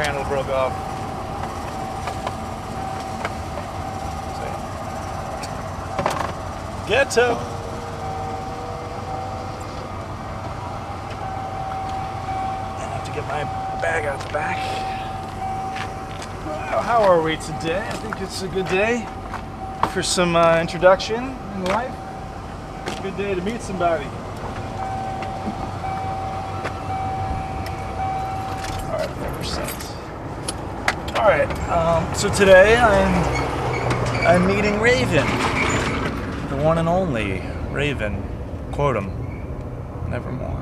handle broke off. Ghetto. I have to get my bag out the back. Well, how are we today? I think it's a good day for some introduction in life. It's a good day to meet somebody. All right, so today I'm meeting Raven, the one and only Raven, Quotum, Nevermore.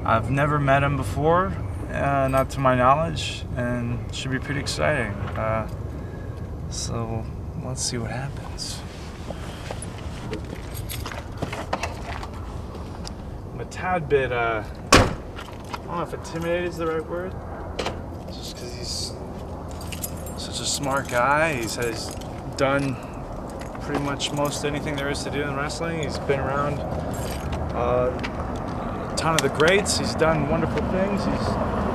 I've never met him before, not to my knowledge, and it should be pretty exciting. So let's see what happens. I'm a tad bit, I don't know if intimidated is the right word. Just because he's such a smart guy. He's done pretty much most anything there is to do in wrestling. He's been around a ton of the greats. He's done wonderful things. He's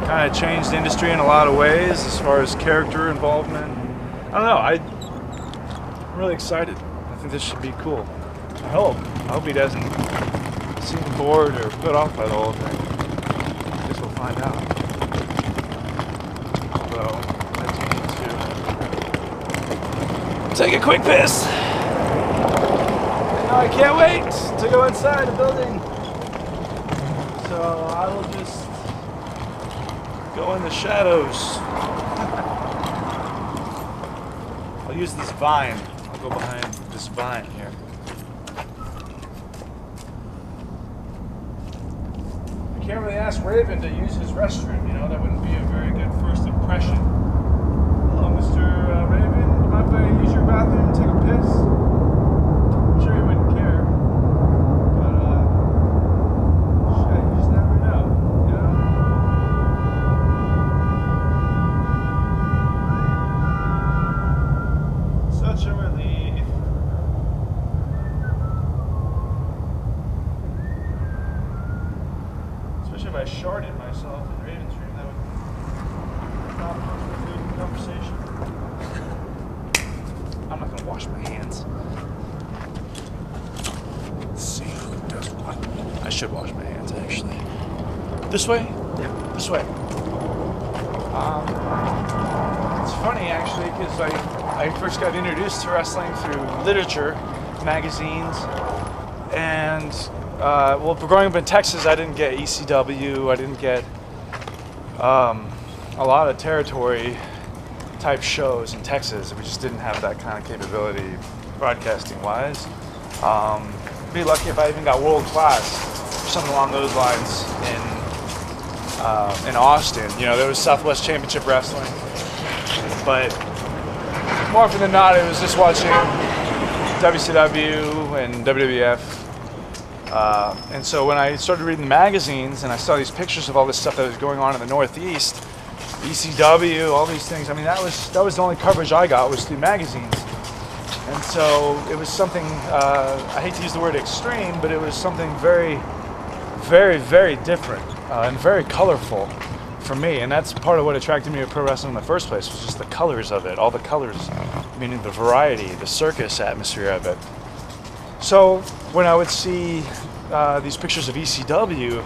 kind of changed the industry in a lot of ways as far as character involvement. I don't know. I'm really excited. I think this should be cool. I hope he doesn't seem bored or put off by the whole thing. I guess we'll find out. Although, I do need to take a quick piss. I can't wait to go inside the building. So I will just go in the shadows. I'll use this vine. I'll go behind this vine here. I can't really ask Raven to use his restroom, you know, that wouldn't be a very good first impression. Hello, Mr. Raven. Do you mind if I use your bathroom and take a piss? I'm sure you wouldn't care. But, shit, you just never know, you know? Such a relief. Especially if I sharded myself in Raven's room, that would not be a good conversation. I'm not gonna wash my hands. Let's see who does what. I should wash my hands, actually. This way? Yeah, this way. It's funny, actually, because I first got introduced to wrestling through literature, magazines, and well, growing up in Texas, I didn't get ECW. I didn't get a lot of territory type shows in Texas. We just didn't have that kind of capability broadcasting wise. Be lucky if I even got world class or something along those lines in Austin. You know, there was Southwest Championship Wrestling, but more often than not, it was just watching WCW and WWF. And so when I started reading the magazines and I saw these pictures of all this stuff that was going on in the Northeast, ECW, all these things, I mean, that was the only coverage I got was through magazines. And so it was something, I hate to use the word extreme, but it was something very, very, very different and very colorful for me. And that's part of what attracted me to pro wrestling in the first place, was just the colors of it, all the colors, meaning the variety, the circus atmosphere of it. So when I would see these pictures of ECW,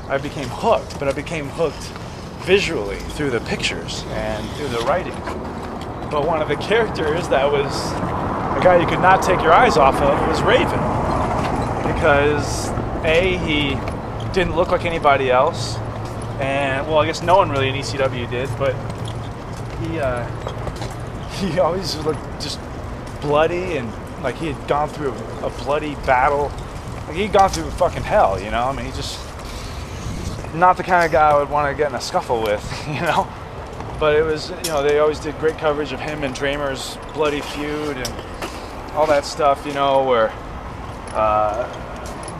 I became hooked, but I became hooked visually through the pictures and through the writing. But one of the characters that was a guy you could not take your eyes off of was Raven, because A, he didn't look like anybody else, and well, I guess no one really in ECW did, but he always looked just bloody and like he had gone through a bloody battle. Like he'd gone through fucking hell, you know? I mean, he just not the kind of guy I would want to get in a scuffle with, you know? But it was, you know, they always did great coverage of him and Dramer's bloody feud and all that stuff, you know, where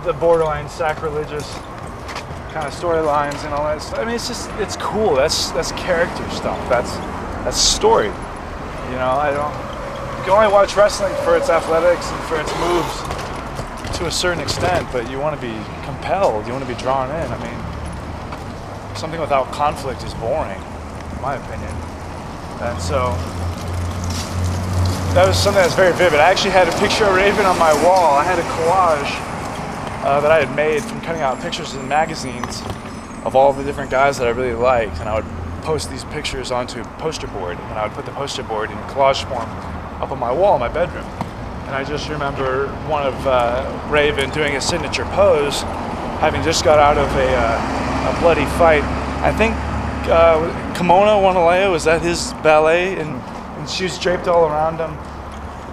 the borderline sacrilegious kind of storylines and all that stuff. I mean, it's cool. That's character stuff. That's story. You know, you can only watch wrestling for its athletics and for its moves to a certain extent, but you want to be compelled. You want to be drawn in. I mean, something without conflict is boring. in my opinion. And so that was something that's very vivid. I actually had a picture of Raven on my wall. I had a collage that I had made from cutting out pictures in magazines of all the different guys that I really liked, and I would post these pictures onto a poster board, and I would put the poster board in collage form up on my wall in my bedroom. And I just remember one of Raven doing a signature pose, having just got out of a bloody fight. I think Kimono Wanalea, was that his ballet? And she was draped all around him.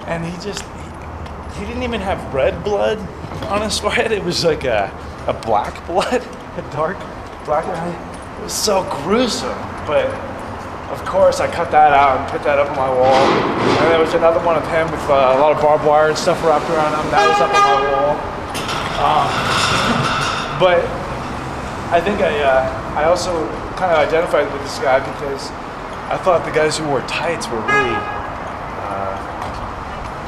And he didn't even have red blood on his forehead. It was like a black blood, a dark black blood. It was so gruesome. But of course, I cut that out and put that up on my wall. And there was another one of him with a lot of barbed wire and stuff wrapped around him. That was up on my wall. But I think I also kind of identified with this guy because I thought the guys who wore tights were really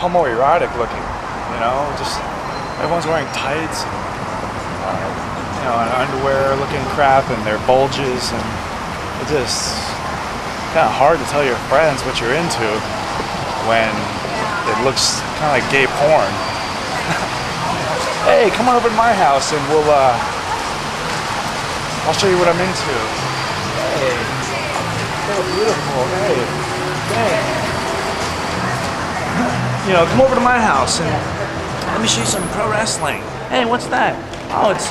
homoerotic looking. You know, just everyone's wearing tights and and underwear looking crap and their bulges, and it just kind of hard to tell your friends what you're into when it looks kind of like gay porn. Hey, come on over to my house and I'll show you what I'm into. Hey, so beautiful. Hey, thanks. Come over to my house and let me show you some pro wrestling. Hey, what's that? Oh, it's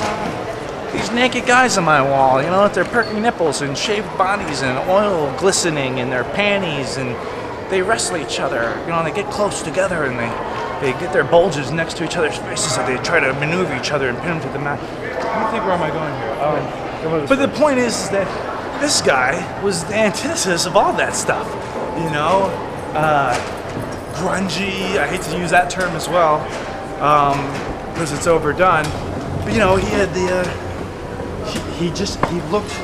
these naked guys on my wall, with their perky nipples and shaved bodies and oil glistening in their panties, and they wrestle each other. They get close together and they get their bulges next to each other's faces and they try to maneuver each other and pin them to the mat. Let me think, where am I going here? But the point is that this guy was the antithesis of all that stuff. Grungy, I hate to use that term as well, because it's overdone. But he had he looked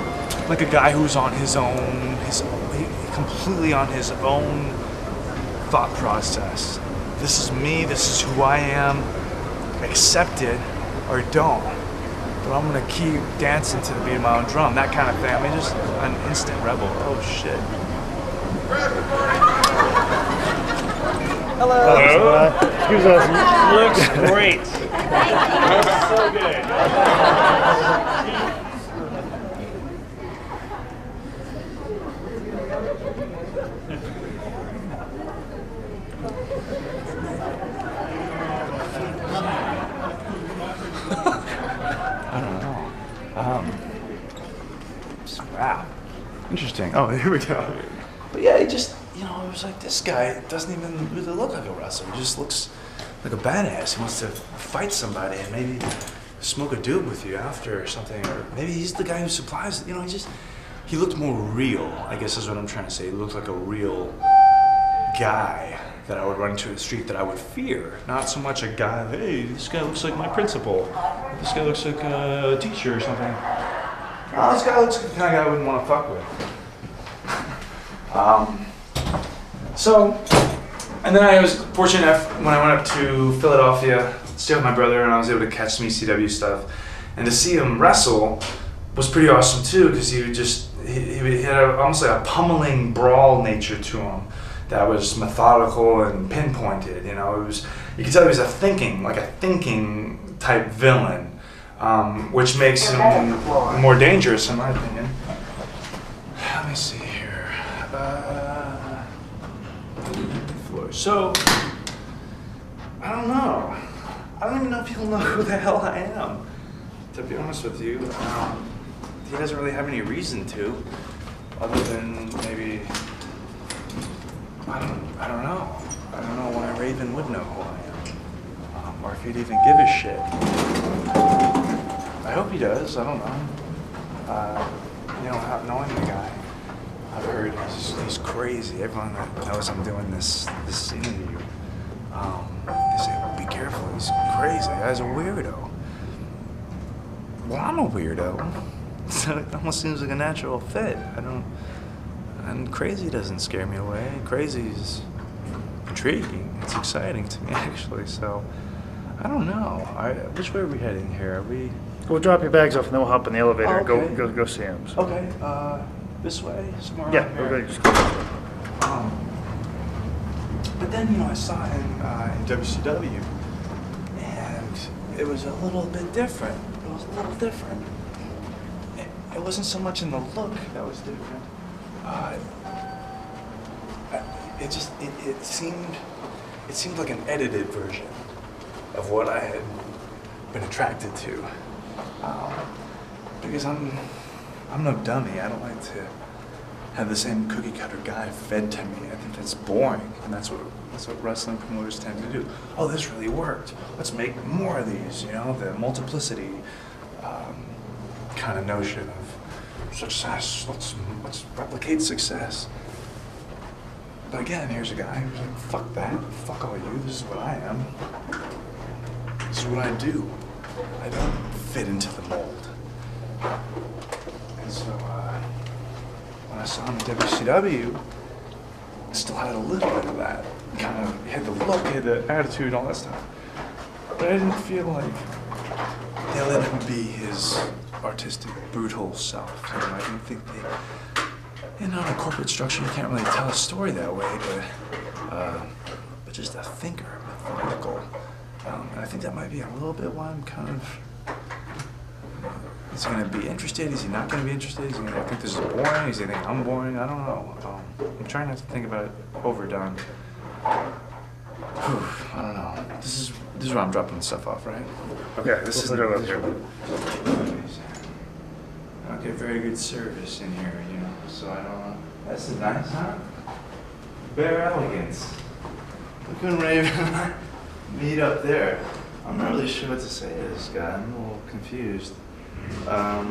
like a guy who was on his own, completely on his own thought process. This is me, this is who I am, accept it or don't. But I'm gonna keep dancing to the beat of my own drum, that kind of thing. I mean, just an instant rebel. Oh shit. Hello. Excuse us. Looks great. So good. Wow. Interesting. Oh, here we go. But yeah, it was like, this guy doesn't even really look like a wrestler. He just looks like a badass. He wants to fight somebody and maybe smoke a doob with you after or something. Or maybe he's the guy who supplies, he looked more real, I guess is what I'm trying to say. He looked like a real guy that I would run into the street that I would fear. Not so much a guy, hey, this guy looks like my principal. This guy looks like a teacher or something. Oh, this guy looks like the kind of guy I wouldn't want to fuck with. And then I was fortunate enough when I went up to Philadelphia, stay with my brother, and I was able to catch some ECW stuff. And to see him wrestle was pretty awesome too, because he had almost like a pummeling brawl nature to him that was methodical and pinpointed. You could tell he was a thinking type villain. Which makes him more dangerous, in my opinion. Let me see here. So, I don't know. I don't even know if he'll know who the hell I am, to be honest with you. He doesn't really have any reason to, other than maybe, I don't know. I don't know why Raven would know who I am, or if he'd even give a shit. I hope he does. I don't know. Knowing the guy, I've heard he's crazy. Everyone that knows I'm doing this interview, they say, "Be careful. He's crazy. That guy's a weirdo." Well, I'm a weirdo, so it almost seems like a natural fit. And crazy doesn't scare me away. Crazy is intriguing. It's exciting to me, actually. So, I don't know. Which way are we heading here? Are we? We'll drop your bags off and then we'll hop in the elevator Okay. and go see him. So. Okay. this way, somewhere Yeah, around here. okay, just go this way. But then, you know, I saw it in WCW, and it was a little bit different. It was a little different. It wasn't so much in the look that was different. It seemed like an edited version of what I had been attracted to. Because I'm no dummy. I don't like to have the same cookie cutter guy fed to me. I think that's boring, and that's what wrestling promoters tend to do. Oh, this really worked. Let's make more of these. You know, the multiplicity kind of notion of success. Let's replicate success. But again, here's a guy who's like, fuck that, fuck all you. This is what I am. This is what I do. I don't fit into the mold. And so when I saw him in WCW, I still had a little bit of that. Kind of, he had the look, he had the attitude, all that stuff. But I didn't feel like they let him be his artistic, brutal self. You know, I didn't think they, in a corporate structure, you can't really tell a story that way, but just a thinker, methodical. And I think that might be a little bit why I'm kind of, is he going to be interested? Is he not going to be interested? Is he going to think this is boring? Is he think I'm boring? I don't know. I'm trying not to think about it overdone. I don't know. This is where I'm dropping stuff off, right? Okay, this is over here. I don't get very good service in here, you know, so I don't know. This is nice, huh? Bare elegance. We couldn't even meet up there. I'm not really sure what to say to this guy. I'm a little confused. Let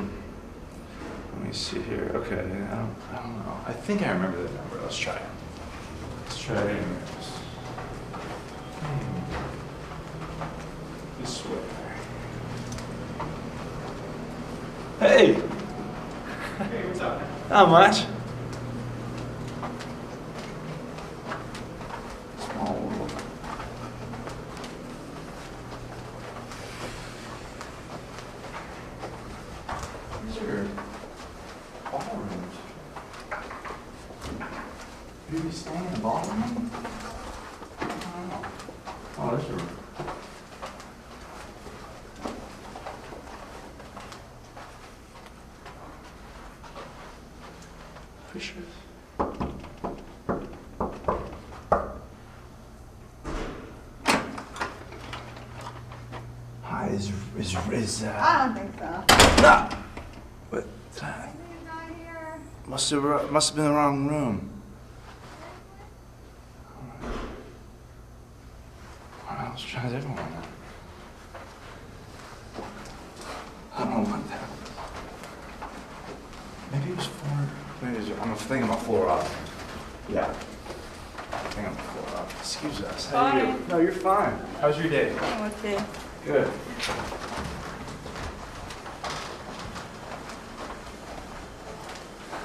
me see here. Okay, I don't know. I think I remember the number. Let's try it. Let's try it anyways. This way. Hey! Hey, what's up? Not much. Small world. These are ballrooms. Do we stay in a ballroom? I don't know. Oh, this room. Pictures. Hi, I don't think so. Ah! What? He's not here. Must have been the wrong room. Alright, let's try a different one then. I don't know what that was. Maybe it was I'm thinking I'm a floor up. Yeah. I think I'm a floor up. Excuse us. How are you? Fine. No, you're fine. How's your day? Okay. Good.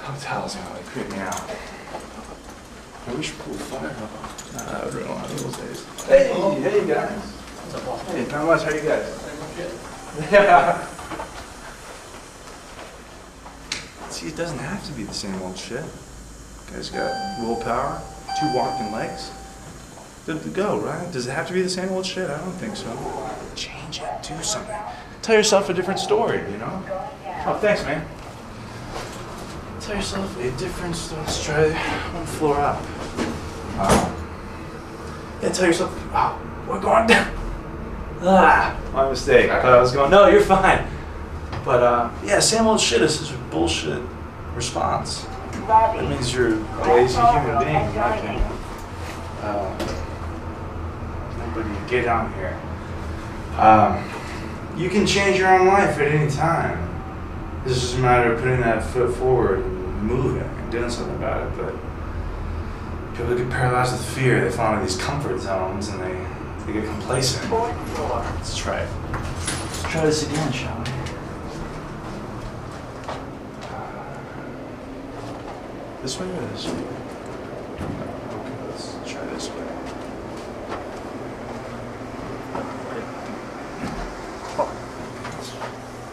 Hotels, you know, they creep me out. I wish we could fire up. Nah, that would ruin a lot of those days. Hey guys. What's up, boss? Hey, not much. How you guys? Same shit. Yeah. See, it doesn't have to be the same old shit. You guys got willpower, 2 walking legs. Good to go, right? Does it have to be the same old shit? I don't think so. Change it. Do something. Tell yourself a different story, you know? Oh, thanks, man. Tell yourself a different story. Let's try one floor up. Yeah, tell yourself, we're going down. My mistake. I thought I was going, no, you're fine. But, yeah, same old shit is such a bullshit response. That means you're a lazy human being, in my opinion. Nobody get on here. You can change your own life at any time. It's just a matter of putting that foot forward and moving and doing something about it. But people get paralyzed with fear. They fall into these comfort zones and they get complacent. Let's try it. Let's try this again, shall we? This way or this way? Okay, let's try this way.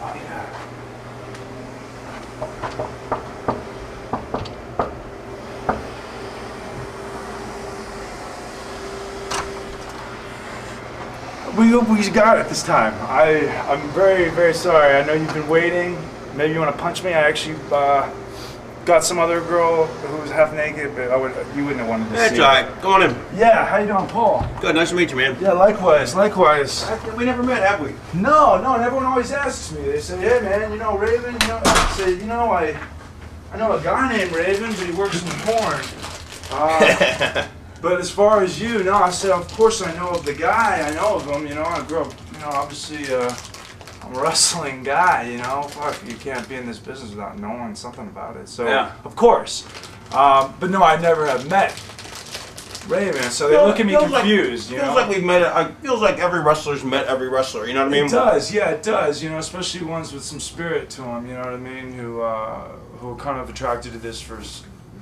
Oh yeah. we got it this time. I'm very, very sorry. I know you've been waiting. Maybe you want to punch me. I actually got some other girl who was half naked, but you wouldn't have wanted to see. That's all right. Come on in. Yeah, how you doing, Paul? Good. Nice to meet you, man. Yeah, likewise. We never met, have we? No, and everyone always asks me. They say, "Hey, man, you know Raven?" You know, I say, "You know, I know a guy named Raven, but he works in porn." But as far as you, no, I said, of course I know of the guy. I know of him. You know, I grew up. You know, obviously, I'm a wrestling guy. You know, fuck, you can't be in this business without knowing something about it. So, Yeah. of course. But no, I never have met Raven. So they look at me confused. You know, Feels like we've met. Feels like every wrestler's met every wrestler. You know what I mean? It does, yeah, it does. You know, especially ones with some spirit to them. You know what I mean? Who are kind of attracted to this for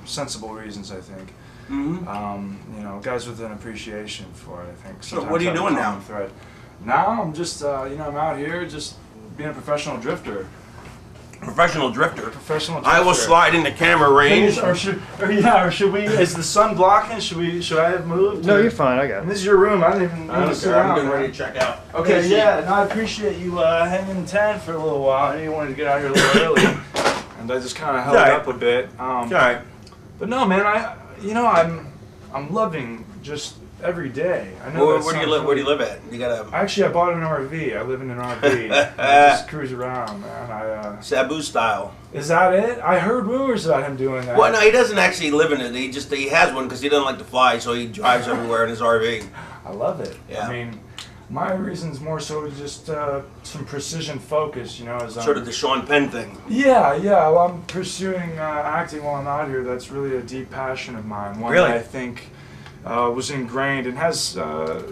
sensible reasons, I think. Mm-hmm. You know, guys with an appreciation for it, I think. So what are you doing now? Thread. Now I'm just, you know, I'm out here just being a professional drifter. Professional drifter. Professional drifter. I will slide into camera range. Or should we? Is the sun blocking? Should I have moved? No, you're fine. I got And it. this is your room. I don't even. I don't sit care. I'm down, getting man. ready to check out. Okay, Hey, yeah, no, I appreciate you hanging in tent for a little while. I knew you wanted to get out here a little early, and I just kind of held Sorry. up a bit. All right. But no, man, I'm loving just every day. I know. Where that do you sounds live? Where do you really- live at? You got a Actually, I bought an RV. I live in an RV. I just cruise around, man. Sabu style. Is that it? I heard rumors about him doing that. Well, no, he doesn't actually live in it. He has one because he doesn't like to fly, so he drives everywhere in his RV. I love it. Yeah. I mean, my reason's more so just some precision focus, you know. As Sort of the Sean Penn thing. Yeah. Well, I'm pursuing acting while I'm out here. That's really a deep passion of mine. One Really? that I think was ingrained and has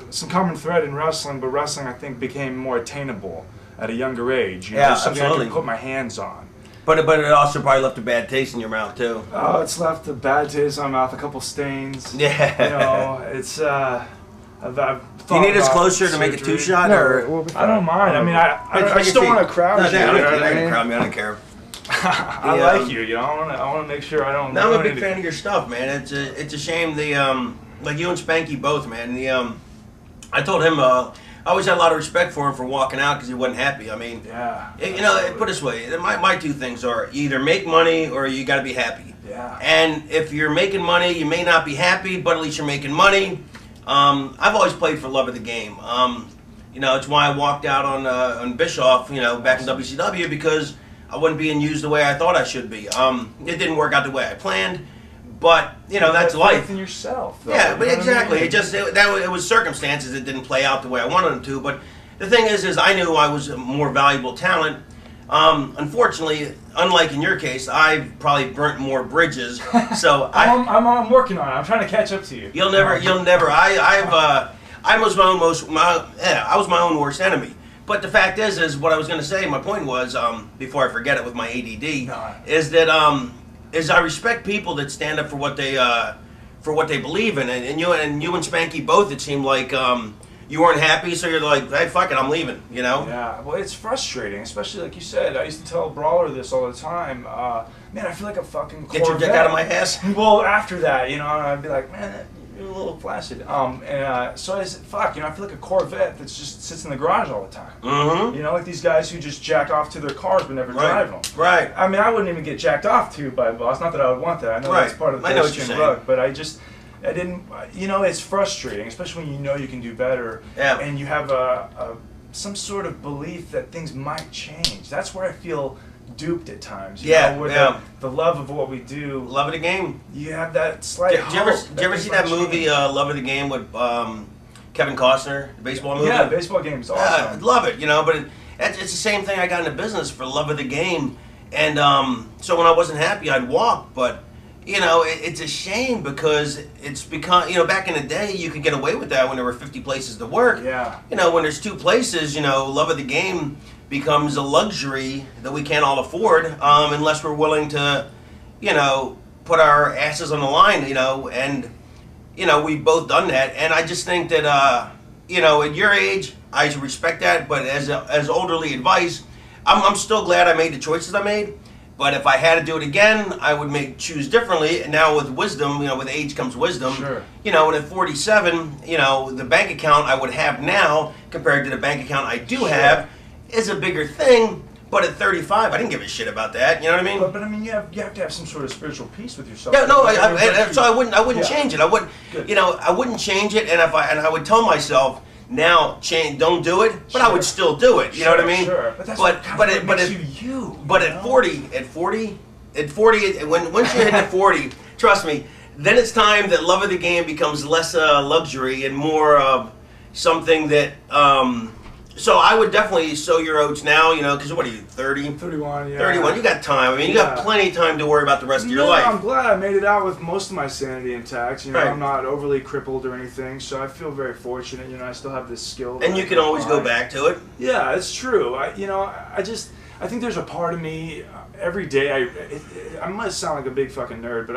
some common thread in wrestling, but wrestling I think became more attainable at a younger age. You know, Yeah, something I absolutely. can put my hands on. But it also probably left a bad taste in your mouth too. Oh, it's left a bad taste in my mouth, a couple stains. Yeah. You know, it's. I've Do you need us closer to make a surgery. two-shot? No, or? we'll be I don't fine. mind. I mean, I just don't want to crowd No, you. I You know don't what I care. mean? Crowd me. I don't care. I Yeah. like you. You know, I want to make sure I don't. No, I'm a ruin big anything. fan of your stuff, man. It's a shame like you and Spanky both, man. I told him I always had a lot of respect for him for walking out because he wasn't happy. I mean, Yeah. you know, put it this way, my two things are you either make money or you got to be happy. Yeah. And if you're making money, you may not be happy, but at least you're making money. I've always played for love of the game. You know, it's why I walked out on Bischoff, you know, back in WCW because I wasn't being used the way I thought I should be. It didn't work out the way I planned, but you know that's Have life. faith in yourself. Though, Yeah, you but know what I exactly. mean? It was circumstances that didn't play out the way I wanted them to. But the thing is I knew I was a more valuable talent. Unfortunately, unlike in your case, I've probably burnt more bridges. So I'm working on it. I'm trying to catch up to you. you'll never. I was I was my own worst enemy. But the fact is what I was going to say. My point was, before I forget it with my ADD, is that I respect people that stand up for what they believe in, and you and Spanky both. It seemed like you weren't happy, so you're like, hey, fuck it, I'm leaving. You know? Yeah, well, it's frustrating, especially like you said. I used to tell Brawler this all the time. Man, I feel like a fucking Corvette. Get your dick out of my ass. Well, after that, you know, I'd be like, man, you're a little flaccid. So I said, fuck, you know, I feel like a Corvette that just sits in the garage all the time. Mm-hmm. You know, like these guys who just jack off to their cars but never drive them. Right. I mean, I wouldn't even get jacked off to by a boss. Not that I would want that. I know that's Right. part of the I know what pedestrian you're saying. rug, but I didn't, you know, it's frustrating, especially when you know you can do better. Yeah. And you have some sort of belief that things might change. That's where I feel duped at times. You Yeah, know, with yeah. the love of what we do. Love of the game. You have that slight Did you ever hope see things that might movie change. Love of the Game with Kevin Costner, the baseball movie? Yeah, baseball game's awesome. Love it, you know, but it's the same thing I got into business for love of the game. And so when I wasn't happy, I'd walk. But, you know, it's a shame because it's become, you know, back in the day, you could get away with that when there were 50 places to work. Yeah. You know, when there's 2 places, you know, love of the game becomes a luxury that we can't all afford unless we're willing to, you know, put our asses on the line, you know, and, you know, we've both done that. And I just think that, you know, at your age, I respect that, but as elderly advice, I'm still glad I made the choices I made. But if I had to do it again, I would choose differently. And now with wisdom, with age comes wisdom. Sure. And at 47, the bank account I would have now compared to the bank account I do have is a bigger thing. But at 35, I didn't give a shit about that. You know what I mean? But I mean, you have to have some sort of spiritual peace with yourself. Yeah, no, Like, so I wouldn't change it. I wouldn't, Good. I wouldn't change it. And I would tell myself now, don't do it. But I would still do it. You know what I mean? Sure. But that's but makes you. But at 40, once you hit 40, trust me, then it's time that love of the game becomes less a luxury and more of something that. So I would definitely sow your oats now, because what are you, 30? 31, yeah. 31, you got time. I mean, you got plenty of time to worry about the rest of your life. I'm glad I made it out with most of my sanity intact. Right. I'm not overly crippled or anything, so I feel very fortunate. I still have this skill. And you can always go back to it. Yeah, it's true. I think there's a part of me every day. I might sound like a big fucking nerd, but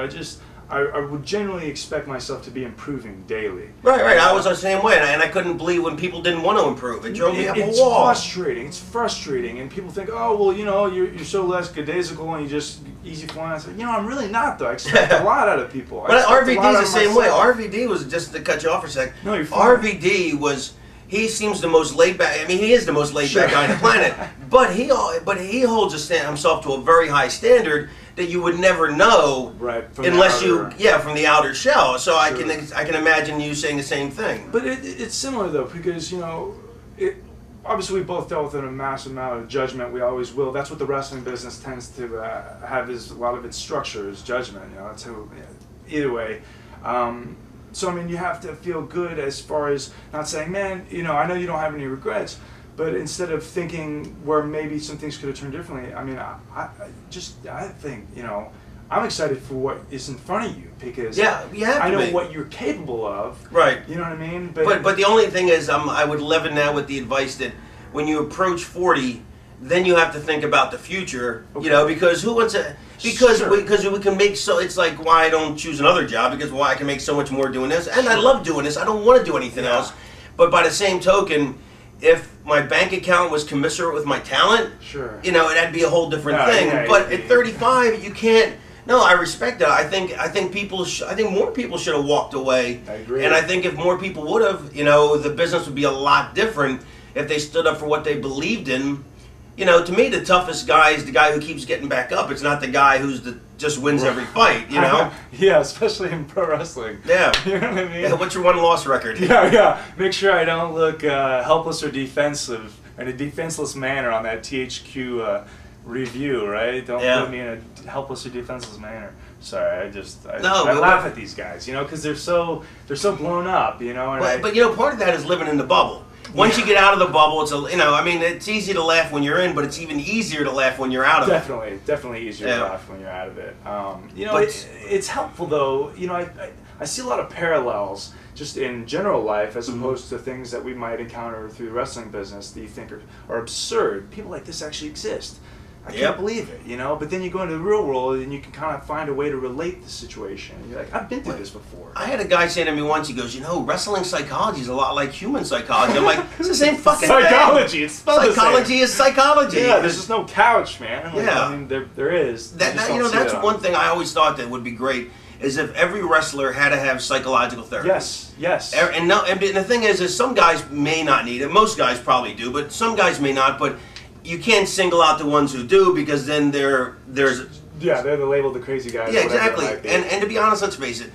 I would generally expect myself to be improving daily. Right. I was the same way, and I couldn't believe when people didn't want to improve. It drove me up a wall. It's frustrating, and people think, oh, well, you're so less gadaisical and you just easy flying. I said, I'm really not, though. I expect a lot out of people. But RVD's the same way. RVD was, just to cut you off for a sec, no, you're fine. RVD was... He seems the most laid back. I mean, he is the most laid back guy on the planet. But he holds himself to a very high standard that you would never know, right? Unless from the outer shell. So sure. I can imagine you saying the same thing. But it's similar though, because obviously we both dealt with a massive amount of judgment. We always will. That's what the wrestling business tends to have. Is a lot of its structure is judgment. That's who. Either way. So, I mean, you have to feel good as far as not saying, man, I know you don't have any regrets, but instead of thinking where maybe some things could have turned differently, I mean, I think, I'm excited for what is in front of you because I know what you're capable of. Right. You know what I mean? But the only thing is, I would live in now with the advice that when you approach 40, then you have to think about the future, because who wants to... Because we can make it's like why I don't choose another job because I can make so much more doing this and I love doing this. I don't want to do anything else. But by the same token, if my bank account was commensurate with my talent, sure, that'd be a whole different thing. But at 35, you can't. No, I respect that. I think more people should have walked away. I agree. And I think if more people would have, the business would be a lot different if they stood up for what they believed in. To me, the toughest guy is the guy who keeps getting back up. It's not the guy just wins every fight, Yeah, especially in pro wrestling. Yeah. You know what I mean? Yeah, what's your one-loss record? Yeah. Make sure I don't look helpless or defensive in a defenseless manner on that THQ review, right? Don't put me in a helpless or defenseless manner. Sorry, I laugh at these guys, because they're so blown up, And but part of that is living in the bubble. Once you get out of the bubble, it's easy to laugh when you're in, but it's even easier to laugh when you're out of it. Definitely easier to laugh when you're out of it. It's helpful though. I see a lot of parallels just in general life as opposed to things that we might encounter through the wrestling business that you think are absurd. People like this actually exist. I can't believe it, But then you go into the real world and you can kind of find a way to relate the situation. And you're like, I've been through this before. I had a guy say to me once, he goes, wrestling psychology is a lot like human psychology. I'm like, it's the same fucking psychology. thing. It's psychology is psychology. Yeah, there's just no couch, man. I mean, there is. That's one thing I always thought that would be great. Is if every wrestler had to have psychological therapy. Yes. And the thing is some guys may not need it. Most guys probably do, but some guys may not. But you can't single out the ones who do because then they're the label the crazy guys. Yeah, exactly. And to be honest, let's face it,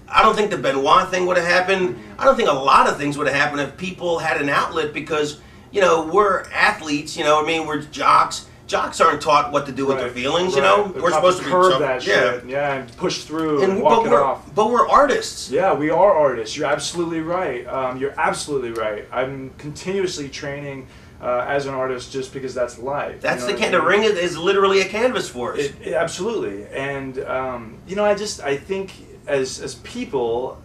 I don't think the Benoit thing would have happened. I don't think a lot of things would have happened if people had an outlet because we're athletes. We're jocks. Jocks aren't taught what to do with their feelings. We're supposed to curb that shit. Yeah, and push through and walk it off. But we're artists. Yeah, we are artists. You're absolutely right. I'm continuously training. As an artist, just because that's life. That's the ring is literally a canvas for us. Absolutely, and I think as people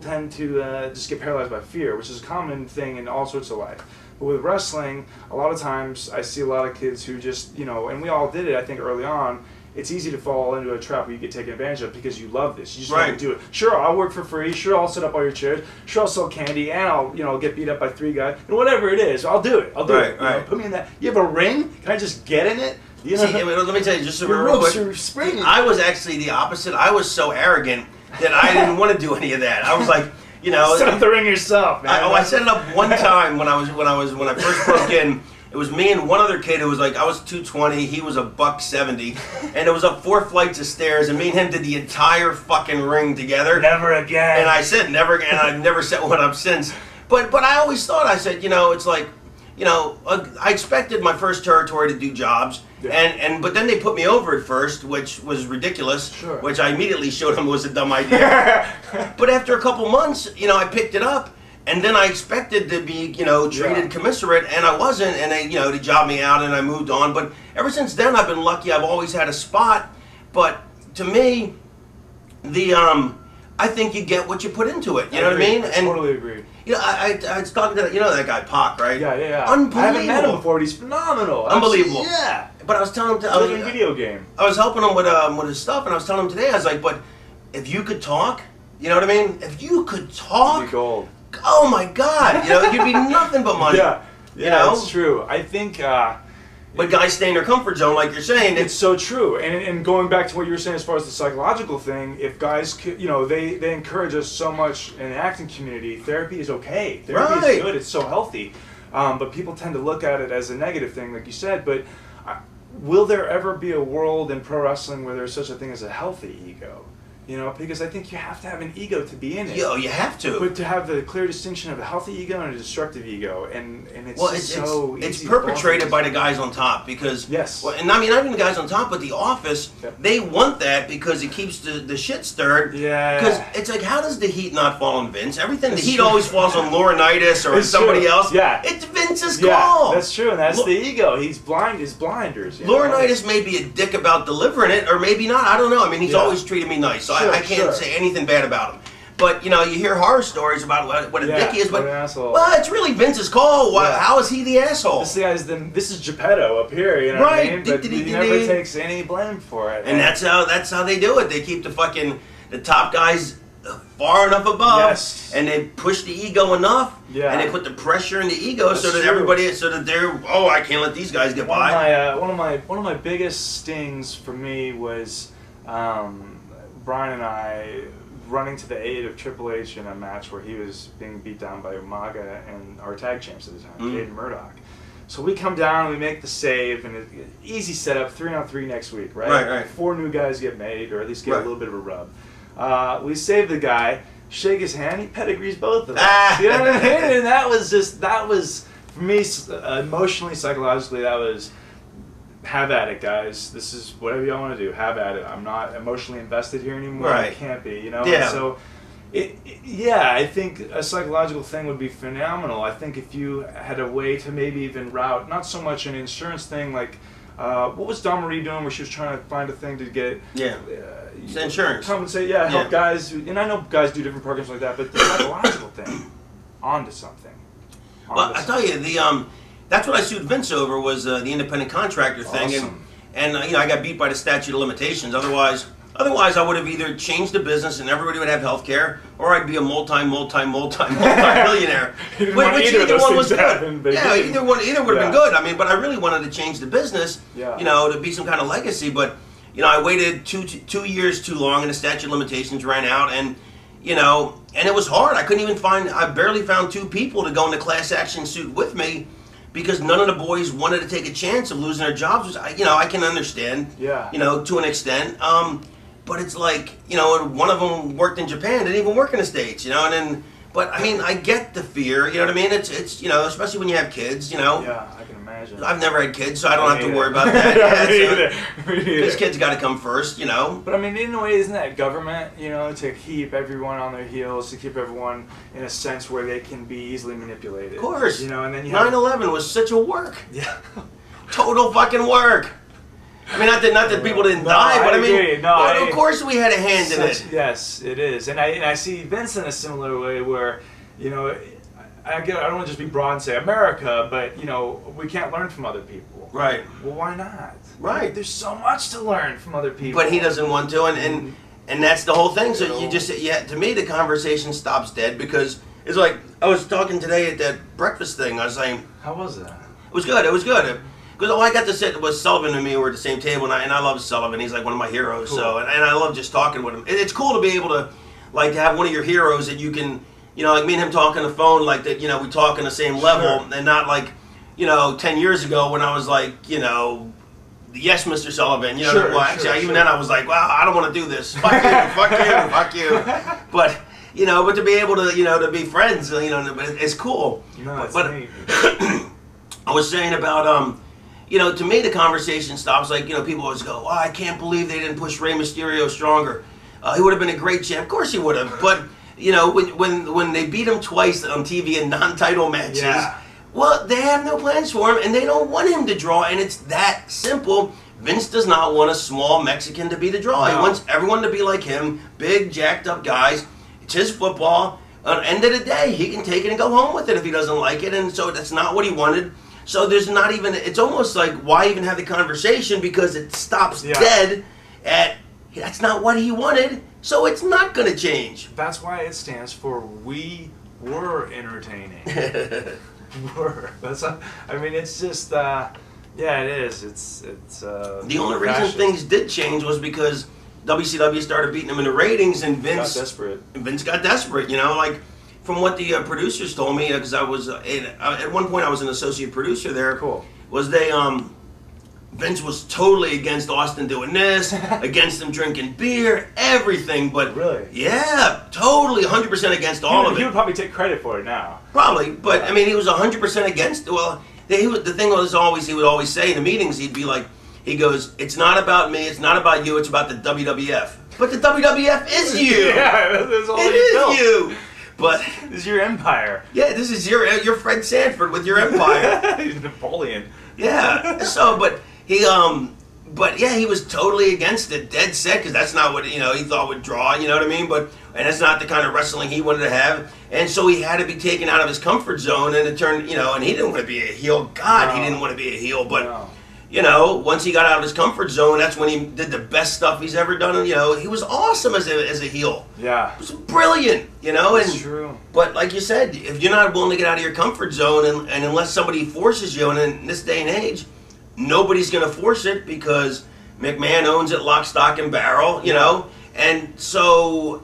tend to just get paralyzed by fear, which is a common thing in all sorts of life. But with wrestling, a lot of times I see a lot of kids who just and we all did it. I think early on. It's easy to fall into a trap where you get taken advantage of because you love this. You just want to do it. Sure, I'll work for free. Sure, I'll set up all your chairs. Sure, I'll sell candy, and I'll get beat up by 3 guys. And whatever it is, I'll do it. I'll do it. Put me in that. You have a ring? Can I just get in it? You See, know? let me tell you just Your real ropes quick. are springing. I was actually the opposite. I was so arrogant that I didn't want to do any of that. I was like, you know, Set up the ring yourself, man. I set it up one time when I first broke in. It was me and one other kid who was like, I was 220, he was a $170, and it was up 4 flights of stairs, and me and him did the entire fucking ring together. Never again. And I said never again. I've never set one up since. But I always thought, I said, you know, it's like, you know, I expected my first territory to do jobs, Yeah. but then they put me over at first, which was ridiculous. Sure. Which I immediately showed them was a dumb idea. But after a couple months, you know, I picked it up. And then I expected to be, you know, treated commensurate, and I wasn't, and they, you know, they jobbed me out, and I moved on. But ever since then, I've been lucky. I've always had a spot. But to me, I think you get what you put into it. You know what I mean? I totally agree. You know, I was talking to, you know, that guy Pac, right? Yeah. Unbelievable. I haven't met him before, but he's phenomenal. Unbelievable. Yeah. But I was telling him, It's like a video game. I was helping him with his stuff, and I was telling him today, I was like, but if you could talk, you know what I mean? If you could It'd talk, be gold. oh my God, you know, you'd be nothing but money. Yeah, You know? it's true. I think But guys stay in their comfort zone, like you're saying. it's so true. And going back to what you were saying as far as the psychological thing, if guys, you know, they encourage us so much in the acting community. Therapy is okay. Therapy Right. is good. It's so healthy. But people tend to look at it as a negative thing, like you said. But will there ever be a world in pro wrestling where there's such a thing as a healthy ego? You know, because I think you have to have an ego to be in it. Yo, you have to. But to have the clear distinction of a healthy ego and a destructive ego, and it's Well, just it's so it's easy to perpetrated fall by the guys on top because Yes. well, and I mean not even the guys on top, but the office. Yep. They want that because it keeps the shit stirred. Yeah. Because it's like, how does the heat not fall on Vince? Everything That's the heat true. always falls on Laurinaitis or It's somebody true. else. Yeah. It's Vince's Yeah, call. that's true, and that's Lo- the ego. He's blind. His blinders. You know? Laurinaitis may be a dick about delivering it, or maybe not. I don't know. I mean, he's Yeah. always treated me nice, so Sure, I can't sure. say anything bad about him. But you know, you hear horror stories about what a Yeah, dick he is, but what an asshole. well, it's really Vince's call. Why, Yeah. How is he the asshole? This is Geppetto up here, you know what I Right. mean? But he never takes any blame for it. And that's how they do it. They keep the top guys far enough above, Yes. and they push the ego enough, Yeah. and they put the pressure in the ego That's so that true. so that they're I can't let these guys get by. One of my biggest stings for me was Brian and I running to the aid of Triple H in a match where he was being beat down by Umaga and our tag champs at the time, Mm. Cade and Murdoch. So we come down, we make the save, and easy setup, 3-on-3 next week, right? Right. 4 new guys get made, or at least get Right. a little bit of a rub. We save the guy, shake his hand, he pedigrees both of us. Ah. You know what I mean? And that was, for me, emotionally, psychologically, that was, have at it, guys. This is whatever y'all want to do. Have at it. I'm not emotionally invested here anymore. I Right. can't be, you know? Yeah. And so, I think a psychological thing would be phenomenal. I think if you had a way to maybe even route, not so much an insurance thing, like, what was Dawn Marie doing where she was trying to find a thing to get It's insurance. compensate, help Yeah. guys, and I know guys do different programs like that, but the psychological thing, onto something. Well, I tell you, that's what I sued Vince over was the independent contractor thing, Awesome. and you know, I got beat by the statute of limitations. Otherwise, I would have either changed the business and everybody would have health care, or I'd be a multi-millionaire. You didn't want either of those one was things to good. happen, but you Yeah, didn't. either would have been Yeah. good. I mean, but I really wanted to change the business, Yeah. you know, to be some kind of legacy. But you know, I waited 2 years too long, and the statute of limitations ran out, and you know, and it was hard. I barely found 2 people to go in the class action suit with me. Because none of the boys wanted to take a chance of losing their jobs, which I can understand, Yeah. you know, to an extent. But it's like, you know, one of them worked in Japan, didn't even work in the States, you know, and then, but I mean, I get the fear, you know what I mean? It's you know, especially when you have kids, you know. Yeah, I can imagine. I've never had kids, so I don't have to Me worry either. about that. Yeah, Me so either. Me either. this kid's got to come first, you know. But I mean, in a way, isn't that government, you know, to keep everyone on their heels, to keep everyone in a sense where they can be easily manipulated? Of course. You know, and then you have... 9/11 was such a work. Yeah. Total fucking work. I mean, not that people didn't No, die, but I I mean, agree. No, but of course we had a hand in it. Yes, it is. And I see Vince in a similar way where, you know, I don't want to just be broad and say America, but, you know, we can't learn from other people. Right. Well, why not? Right. There's so much to learn from other people. But he doesn't want to, and that's the whole thing. So You you know. just, to me, the conversation stops dead because it's like I was talking today at that breakfast thing. I was saying How was that? it was good. because I got to sit with Sullivan and me. We're at the same table, and I love Sullivan. He's like one of my heroes. Cool. So, and I love just talking with him. It's cool to be able to, like, to have one of your heroes that you can, you know, like me and him talk on the phone, like that. You know, we talk on the same level, and not like, you know, 10 years ago when I was like, you know. Yes, Mr. Sullivan. You know, Sure, well, actually, sure, even sure. then I was like, "Wow, I don't want to do this. Fuck you, fuck you, fuck you." But you know, but to be able to, you know, to be friends, you know, it's cool. No, it's but neat. I was saying about, you know, to me the conversation stops. Like, you know, people always go, "Oh, I can't believe they didn't push Rey Mysterio stronger. He would have been a great champ." Of course, he would have. But you know, when they beat him twice on TV in non-title matches. Yeah. Well, they have no plans for him, and they don't want him to draw, and it's that simple. Vince does not want a small Mexican to be the draw. He No. wants everyone to be like him, big, jacked up guys. It's his football. At the end of the day, he can take it and go home with it if he doesn't like it, and so that's not what he wanted. So there's not even, it's almost like, why even have the conversation, because it stops dead at, that's not what he wanted, so it's not going to change. That's why it stands for we were entertaining. That's I mean, it's just yeah, it is. It's The only reason fascist. things did change was because WCW started beating him in the ratings, and got desperate. Vince got desperate. You know, like from what the producers told me, because I was at one point I was an associate producer there. Cool. Was they Vince was totally against Austin doing this, against him drinking beer, everything. But Really? yeah, totally 100% against all of He it. would probably take credit for it now. Probably, but I mean, he was 100% against. Well, the thing was always, he would always say in the meetings, he'd be like, he goes, "It's not about me, it's not about you, it's about the WWF." But the WWF is you. Yeah, that's all It you is built. you. But This is your empire. yeah, this is your Fred Sanford with your empire. He's Napoleon. Yeah. So, but yeah, he was totally against it, dead set, because that's not what, you know, he thought would draw, you know what I mean? And that's not the kind of wrestling he wanted to have. And so he had to be taken out of his comfort zone, and it turned, you know, and he didn't want to be a heel. God, he No. didn't want to be a heel. But, No. you know, once he got out of his comfort zone, that's when he did the best stuff he's ever done. And, you know, he was awesome as a heel. Yeah. He was brilliant, you know? That's And true. But like you said, if you're not willing to get out of your comfort zone, and unless somebody forces you, and in this day and age, nobody's going to force it because McMahon owns it lock, stock, and barrel, you know? And so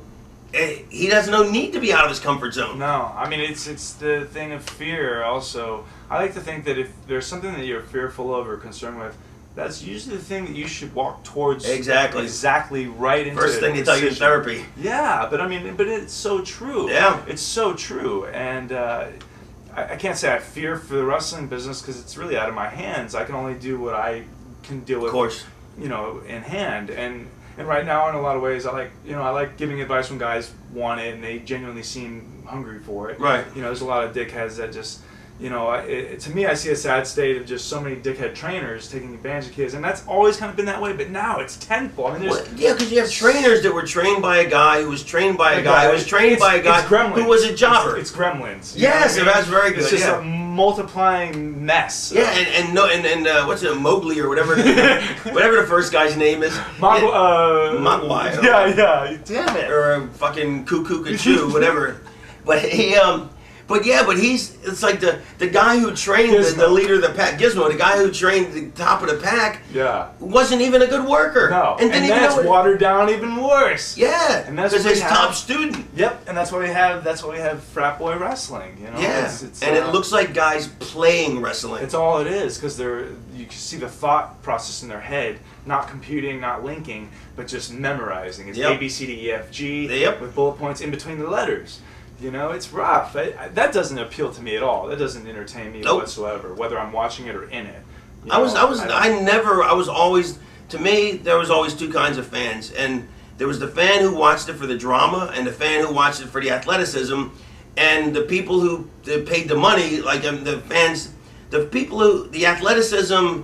he has no need to be out of his comfort zone. No, I mean it's the thing of fear. Also, I like to think that if there's something that you're fearful of or concerned with, that's usually the thing that you should walk towards. Exactly right into. First thing they tell you in decision. therapy. Yeah, but I mean, but it's so true. Yeah. It's so true, and I can't say I fear for the wrestling business because it's really out of my hands. I can only do what I can deal with. Of course. You know, in hand, and right now, in a lot of ways, I like giving advice when guys want it and they genuinely seem hungry for it. Right. You know, there's a lot of dickheads that just, you know, to me, I see a sad state of just so many dickhead trainers taking advantage of kids, and that's always kind of been that way. But now it's tenfold. I mean, Well, yeah, because you have trainers that were trained by a guy who was trained by a guy who was trained by a guy It's Gremlins. who was a jobber. It's Gremlins. You Yes, know what I mean? that's very good, It's just yeah. a multiplying mess. Yeah, and what's it, Mowgli or whatever, whatever the first guy's name is. Mogwai. Yeah. Damn it. Or a fucking cuckoo Kachoo, whatever. But it's like the guy who trained the leader of the pack, Gizmo, the guy who trained the top of the pack, Yeah. wasn't even a good worker. No. And didn't even that's know watered down even worse. Yeah, And that's because what we his have. top student. Yep, and that's why we have frat boy wrestling. You know, Yeah, it's, and it looks like guys playing wrestling. it's all it is because you can see the thought process in their head, not computing, not linking, but just memorizing. It's Yep. A B C D E F G Yep. with bullet points in between the letters. You know, it's rough. That doesn't appeal to me at all. That doesn't entertain me Nope. whatsoever, whether I'm watching it or in it. You I was know, always, to me, there was always two kinds of fans. And there was the fan who watched it for the drama and the fan who watched it for the athleticism. And the people who paid the money, like the fans, the athleticism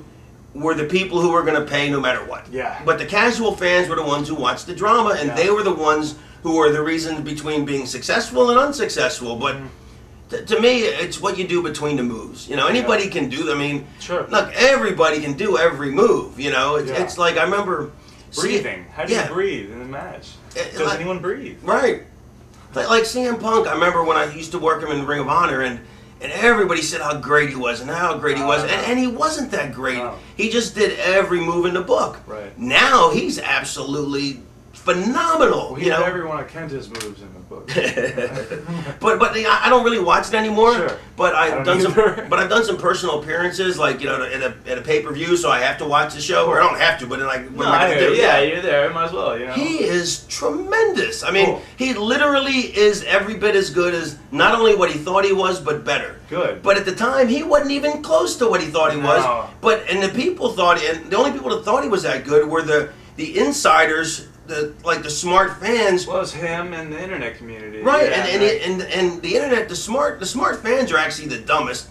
were the people who were going to pay no matter what. Yeah. But the casual fans were the ones who watched the drama, and Yeah. they were the ones who were the reason between being successful and unsuccessful. But to me, it's what you do between the moves. You know, anybody can do. I mean, Sure. look, everybody can do every move. You know, Yeah. it's like I remember breathing. How do yeah. you breathe in the match? It- Does like- anyone breathe? Right. Like CM Punk, I remember when I used to work him in Ring of Honor, and everybody said how great he was and how great he was, and he wasn't that great. No. He just did every move in the book. Right. Now he's absolutely phenomenal. Well, you he had know. every one of Kenta's moves in the book. But I don't really watch it anymore. Sure. But I I've don't done either. some. But I've done some personal appearances, like at a pay-per-view, so I have to watch the show, or I don't have to, but like what am I gonna do? yeah, you're there. Might as well. You know. He is tremendous. I mean, Cool. he literally is every bit as good as not only what he thought he was, but better. Good. But at the time, he wasn't even close to what he thought he was. No. But and the people thought, and the only people that thought he was that good were the insiders, the smart fans. Well, it's him and the internet community. Right, Yeah, and the internet, the smart fans are actually the dumbest.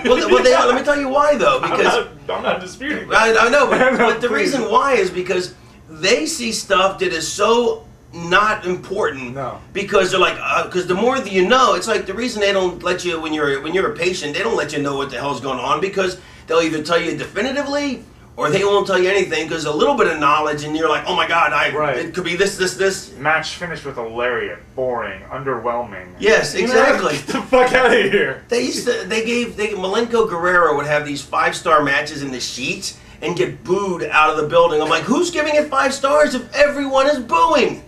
well, they are. Let me tell you why though, because I'm not disputing. I know, No, but the please. reason why is because they see stuff that is so not important. No. Because they're like, because the more that you know, it's like the reason they don't let you when you're a patient, they don't let you know what the hell's going on because they'll either tell you definitively or they won't tell you anything because a little bit of knowledge and you're like, oh my god, Right. it could be this. Match finished with a lariat. Boring. Underwhelming. Yes, You know, exactly. Get the fuck out of here. Malenko Guerrero would have these 5-star matches in the sheets and get booed out of the building. I'm like, who's giving it 5 stars if everyone is booing?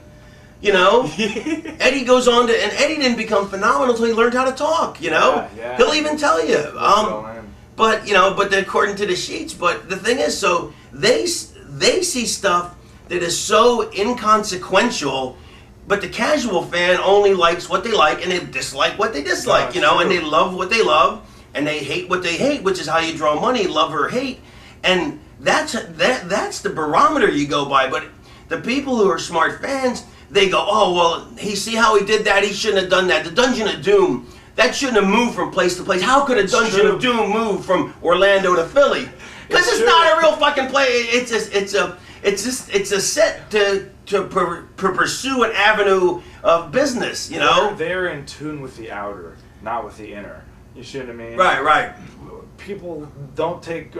You know? Eddie goes on to, and Eddie didn't become phenomenal until he learned how to talk, you know? Yeah. He'll even tell you. Well, man. But, according to the sheets, but the thing is, so they see stuff that is so inconsequential, but the casual fan only likes what they like and they dislike what they dislike, No, and true. they love what they love and they hate what they hate, which is how you draw money, love or hate. And that's the barometer you go by. But the people who are smart fans, they go, oh, well, see how he did that? He shouldn't have done that. The Dungeon of Doom, that shouldn't have moved from place to place. How could a Dungeon true. of Doom move from Orlando to Philly? Because it's true. not a real fucking play. It's a set to pursue an avenue of business, you know? They're in tune with the outer, not with the inner. You see what I mean? Right. People don't take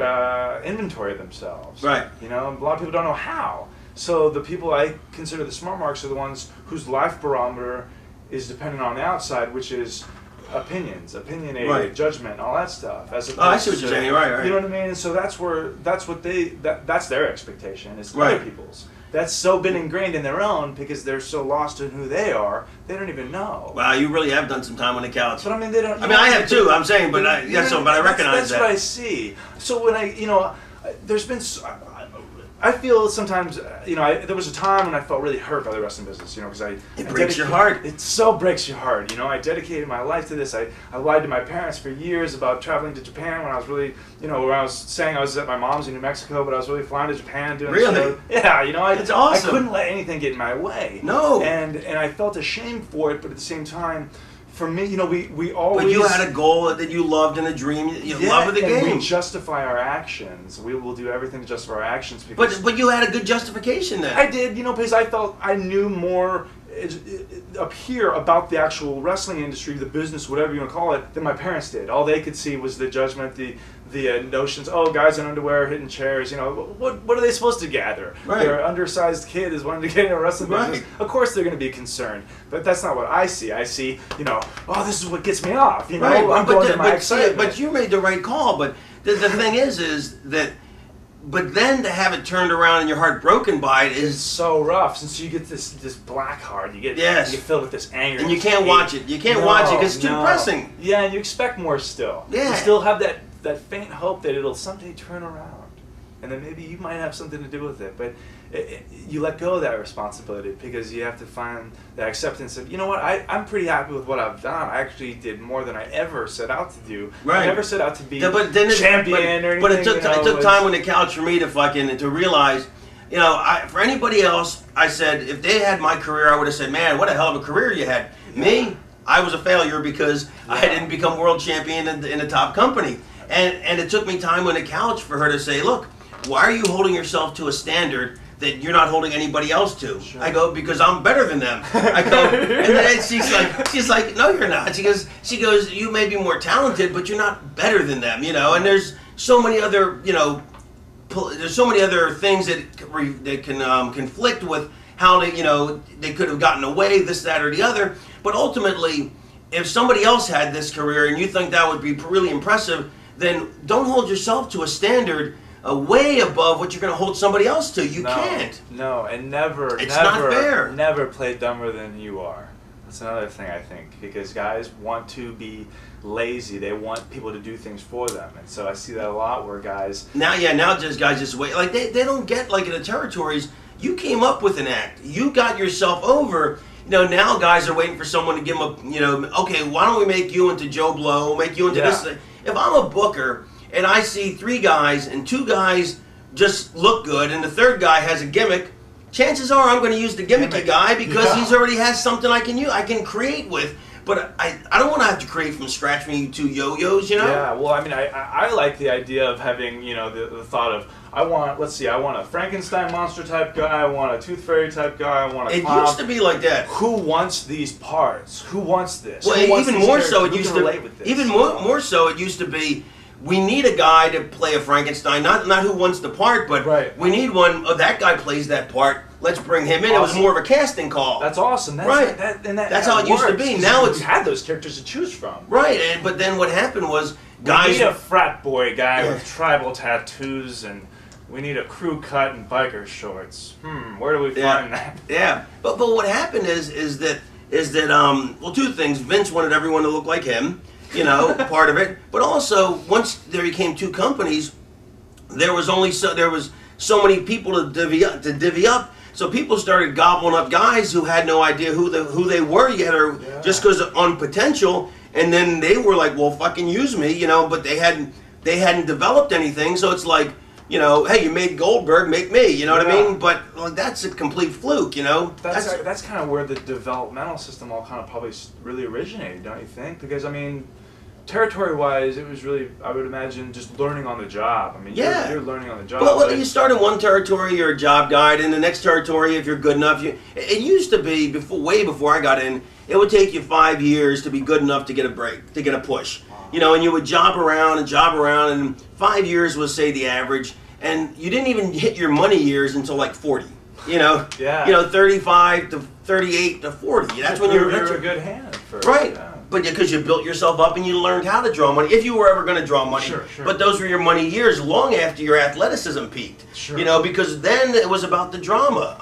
inventory of themselves. Right. You know, a lot of people don't know how. So the people I consider the smart marks are the ones whose life barometer is dependent on the outside, which is opinionated, Right. judgment, all that stuff. As Oh, I see what you're saying. Right. You know what I mean? And so that's their expectation. It's Right. other people's. That's so been ingrained in their own because they're so lost in who they are, they don't even know. Wow, you really have done some time on the couch. But I mean, they don't. I mean, I have too. I'm saying, but I That's recognize what I that. see. So when there's been. I feel sometimes, there was a time when I felt really hurt by the wrestling business, because It breaks your heart. It so breaks your heart, I dedicated my life to this. I lied to my parents for years about traveling to Japan when I was really, where I was saying I was at my mom's in New Mexico, but I was really flying to Japan doing Really? shows. Yeah, It's awesome. I couldn't let anything get in my way. No. And I felt ashamed for it, but at the same time, for me, we always. But you had a goal that you loved and a dream. You love the and game. we justify our actions. We will do everything to justify our actions because. But you had a good justification then. I did, because I felt I knew more up here about the actual wrestling industry, the business, whatever you want to call it, than my parents did. All they could see was the judgment, the notions. Oh, guys in underwear hitting chairs. What are they supposed to gather? Right. Their undersized kid is wanting to get into a wrestling business. Right. Of course, they're going to be concerned, but that's not what I see. I see, oh, this is what gets me off. Right, I'm going to my see, excitement. but you made the right call. But the thing is that, but then to have it turned around and your heart broken by it It's is, so rough since you get this black heart. You get Yes. you get filled with this anger. and you can't hate. watch it. You can't watch it because it's too No. depressing. Yeah, and you expect more still. Yeah. You still have that faint hope that it'll someday turn around, and then maybe you might have something to do with it. But you let go of that responsibility because you have to find that acceptance of, I'm pretty happy with what I've done. I actually did more than I ever set out to do. Right. I never set out to be Yeah, but then champion or anything. But it took time on the couch for me to realize, for anybody else, I said if they had my career, I would have said, man, what a hell of a career you had. Me, I was a failure because I didn't become world champion in the top company. And it took me time on the couch for her to say, look, why are you holding yourself to a standard that you're not holding anybody else to? Sure. I go, because I'm better than them. I go, and then she's like, no, you're not. She goes, you may be more talented, but you're not better than them, And there's so many other, there's so many other things that can conflict with how they could have gotten away, this, that, or the other. But ultimately, if somebody else had this career and you think that would be really impressive, then don't hold yourself to a standard way above what you're going to hold somebody else to. You can't. No, and never, It's never, not fair. never play dumber than you are. That's another thing I think, because guys want to be lazy. They want people to do things for them, and so I see that a lot where guys. Now just guys just wait. Like they don't get, like, in the territories, you came up with an act. You got yourself over. Now guys are waiting for someone to give them okay, why don't we make you into Joe Blow, make you into this thing. If I'm a booker and I see 3 guys and 2 guys just look good and the third guy has a gimmick, chances are I'm going to use the gimmicky guy because he's already has something I can create with. But I don't want to have to create from scratch from you 2 yo-yos, Yeah, well, I mean, I like the idea of having, the thought of, I want a Frankenstein monster type guy, I want a Tooth Fairy type guy, I want a clown. It used to be like that. Who wants these parts? Who wants this? Well, Who wants even these more so, it characters? used Who to can relate with this? even more so, it used to be. We need a guy to play a Frankenstein, not who wants the part, but we need one. Oh, that guy plays that part. Let's bring him in. Awesome. It was more of a casting call. That's awesome. That's, right. That's how it used to be. Now you had those characters to choose from. Right, but then what happened was guys. We need a frat boy guy with tribal tattoos, and we need a crew cut and biker shorts. Where do we find that? Yeah, but what happened is that well, 2 things. Vince wanted everyone to look like him. Part of it, but also once there became 2 companies, there was so many people to divvy up. So people started gobbling up guys who had no idea who they were yet, or just because on potential, and then they were like, well, fucking use me, but they hadn't developed anything. So it's like, hey, you made Goldberg, make me, you know what I mean? But that's a complete fluke, That's kind of where the developmental system all kind of probably really originated, don't you think? Because, I mean, territory-wise, it was really, I would imagine, just learning on the job. I mean, you're learning on the job. Well, you start in one territory, you're a job guide. In the next territory, if you're good enough, it used to be, way before I got in, it would take you 5 years to be good enough to get a break, to get a push. And you would job around, and 5 years was, say, the average. And you didn't even hit your money years until like 40. 35 to 38 to 40. That's when you're a good hand. Right. But because you built yourself up and you learned how to draw money, if you were ever going to draw money. Sure. But those were your money years long after your athleticism peaked. Sure. Because then it was about the drama.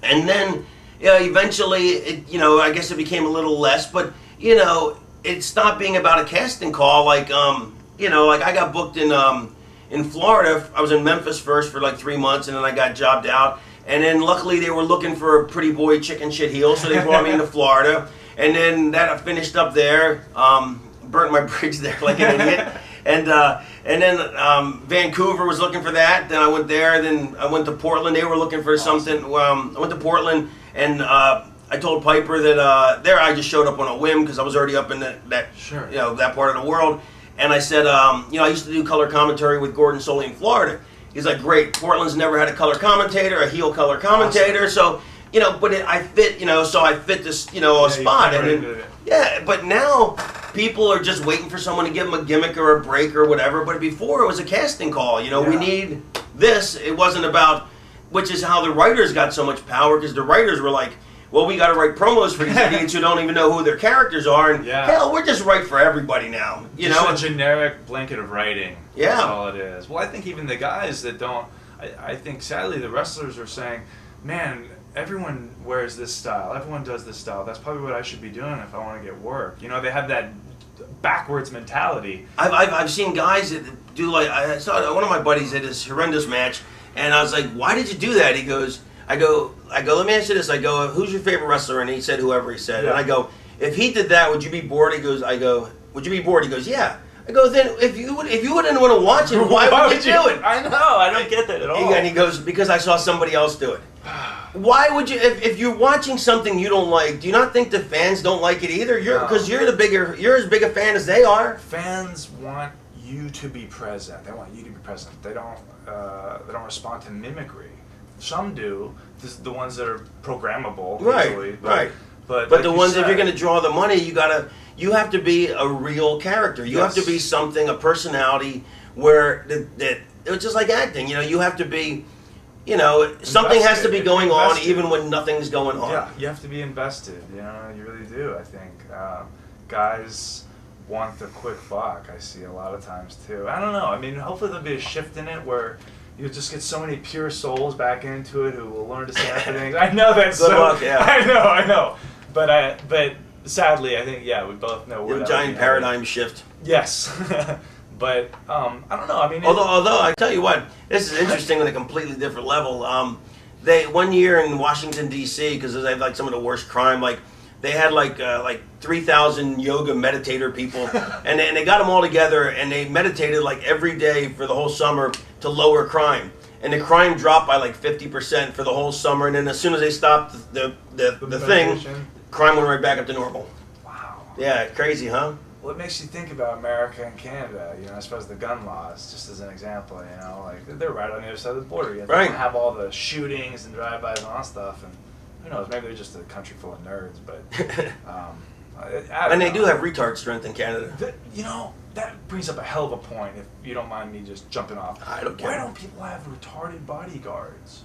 And then eventually, I guess it became a little less. But, it stopped being about a casting call. Like I got booked in Florida. I was in Memphis first for like 3 months, and then I got jobbed out. And then luckily they were looking for a pretty boy chicken shit heel, so they brought me into Florida. And then that I finished up there, burnt my bridge there like an idiot. And then Vancouver was looking for that. Then I went there. Then I went to Portland. They were looking for something. I went to Portland, and I told Piper that there I just showed up on a whim because I was already up in that that part of the world. And I said, I used to do color commentary with Gordon Soley in Florida. He's like, great. Portland's never had a color commentator, a heel color commentator. Awesome. So, but I fit, so I fit this, spot. And then, but now people are just waiting for someone to give them a gimmick or a break or whatever. But before it was a casting call. We need this. It wasn't about, which is how the writers got so much power, because the writers were like, well, we got to write promos for these idiots who don't even know who their characters are, and hell, we're just right for everybody now. A generic blanket of writing. That's all it is. Well, I think even the guys that don't, I think sadly the wrestlers are saying, man, everyone wears this style, everyone does this style. That's probably what I should be doing if I want to get work. They have that backwards mentality. I've seen guys that do like, I saw one of my buddies at this horrendous match, and I was like, why did you do that? He goes, I go, let me ask you this. I go, who's your favorite wrestler? And he said whoever he said. And I go, if he did that, would you be bored? He goes, would you be bored? He goes, yeah. I go, then if you wouldn't want to watch it, why would you do it? I know, I don't get that at all. And he goes, because I saw somebody else do it. Why would you, if you're watching something you don't like, do you not think the fans don't like it either? Because you're as big a fan as they are. Fans want you to be present. They want you to be present. They don't respond to mimicry. Some do. The ones that are programmable, usually. Right. But the ones, if you're going to draw the money, you have to be a real character. You have to be something, a personality, where that it's just like acting. You have to be. you know, something has to be Invested. going on Invested. even when nothing's going on. Yeah, you have to be invested. You know, you really do. I think guys want the quick buck. I see a lot of times too. I don't know. I mean, hopefully there'll be a shift in it where you just get so many pure souls back into it who will learn to stand for things. I know that's Good so. luck, yeah. I know. But sadly, I think we both know where A that giant will be paradigm headed. shift. Yes. But I don't know. I mean, Although I tell you what, this is interesting on a completely different level. They one year in Washington D.C. because they have like some of the worst crime. Like they had like 3,000 yoga meditator people, and they got them all together and they meditated like every day for the whole summer to lower crime. And the crime dropped by like 50% for the whole summer. And then as soon as they stopped the thing, meditation. crime went right back up to normal. Wow. Yeah, crazy, huh? Well, it makes you think about America and Canada. You know, I suppose the gun laws, just as an example. You know, like they're right on the other side of the border. Yet they Right. don't have all the shootings and drive-bys and all that stuff. And who knows? Maybe they're just a country full of nerds. But I don't And they know. do have retard strength in Canada. You know, that brings up a hell of a point. If you don't mind me just jumping off, I don't care. Why don't people have retarded bodyguards?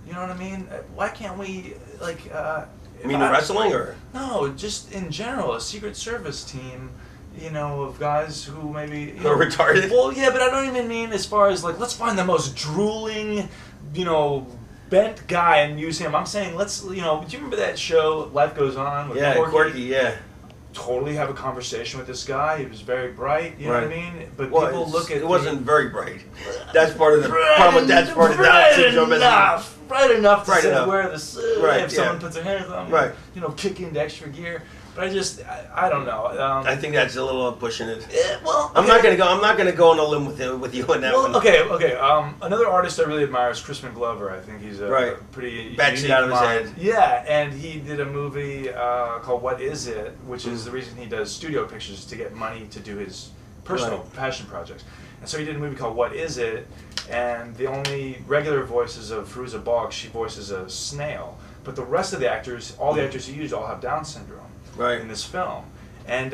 You know what I mean? Why can't we like? You mean in wrestling or? No, just in general, a Secret Service team, you know, of guys who maybe Who are retarded? Well, yeah, but I don't even mean as far as like let's find the most drooling, you know, bent guy and use him. I'm saying let's, you know, do you remember that show Life Goes On with Yeah, Corky? quirky, yeah. Totally have a conversation with this guy. He was very bright. You know what I Right. mean? But Well, people look at it wasn't very bright. That's part of the problem. That's part of the Down bright syndrome. enough, bright enough to Bright say enough. wear the suit Right, if someone yeah. puts their hands on me. Right. You know, kick into extra gear. But I don't know. I think that's a little pushing it. Well, I'm okay. not gonna go on a limb with you on that Well, one. okay. Another artist I really admire is Crispin Glover. I think he's a Right. pretty Bats it unique out of his mind. head. Yeah, and he did a movie called What Is It, which is the reason he does studio pictures to get money to do his personal passion projects. And so he did a movie called What Is It, and the only regular voices of Fairuza Balk, she voices a snail. But the rest of the actors, all the actors he used, all have Down syndrome Right. in this film. And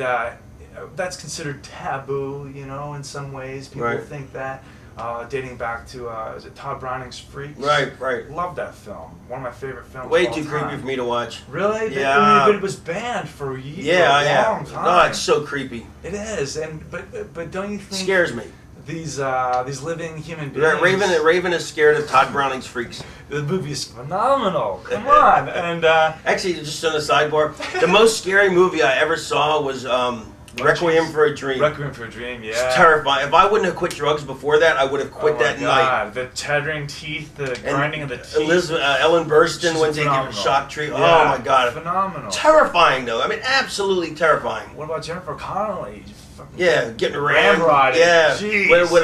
that's considered taboo, you know, in some ways. People Right. think that. Dating back to, is it Todd Browning's Freaks? Right. Love that film. One of my favorite films. Way of all too creepy time. for me to watch. Really? Yeah. But it was banned for years. Yeah, for a yeah. long time. No, it's so creepy. It is, but don't you think Scares me. these living human beings? Raven is scared of Todd Browning's Freaks. The movie is phenomenal. Come on, and Actually, just on a sidebar, the most scary movie I ever saw was Requiem for a Dream. Requiem for a Dream. Yeah. It's terrifying. If I wouldn't have quit drugs before that, I would have quit Oh that my night. God. The chattering teeth, the grinding of the teeth. Ellen Burstyn She's went to give a phenomenal. shock treatment. Yeah, Oh my God. phenomenal. Terrifying though. I mean, absolutely terrifying. What about Jennifer Connelly? Fucking Yeah, getting rammed. Ramrodded. Yeah, Jeez. with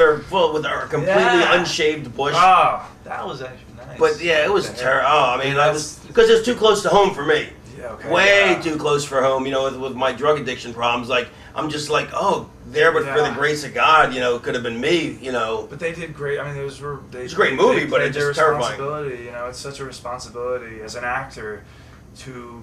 her completely Yeah. unshaved bush. Oh, that was actually nice. But yeah, it was Yeah. terrible. Oh, I mean, I That's- was because it's too close to home for me. Yeah, okay, Way yeah. too close for home. You know, with my drug addiction problems, like I'm just like, oh, there, but for the Yeah. grace of God, you know, it could have been me. You know, But they did great. I mean, it's a great movie, but it's just terrifying. Responsibility, you know, it's such a responsibility as an actor to.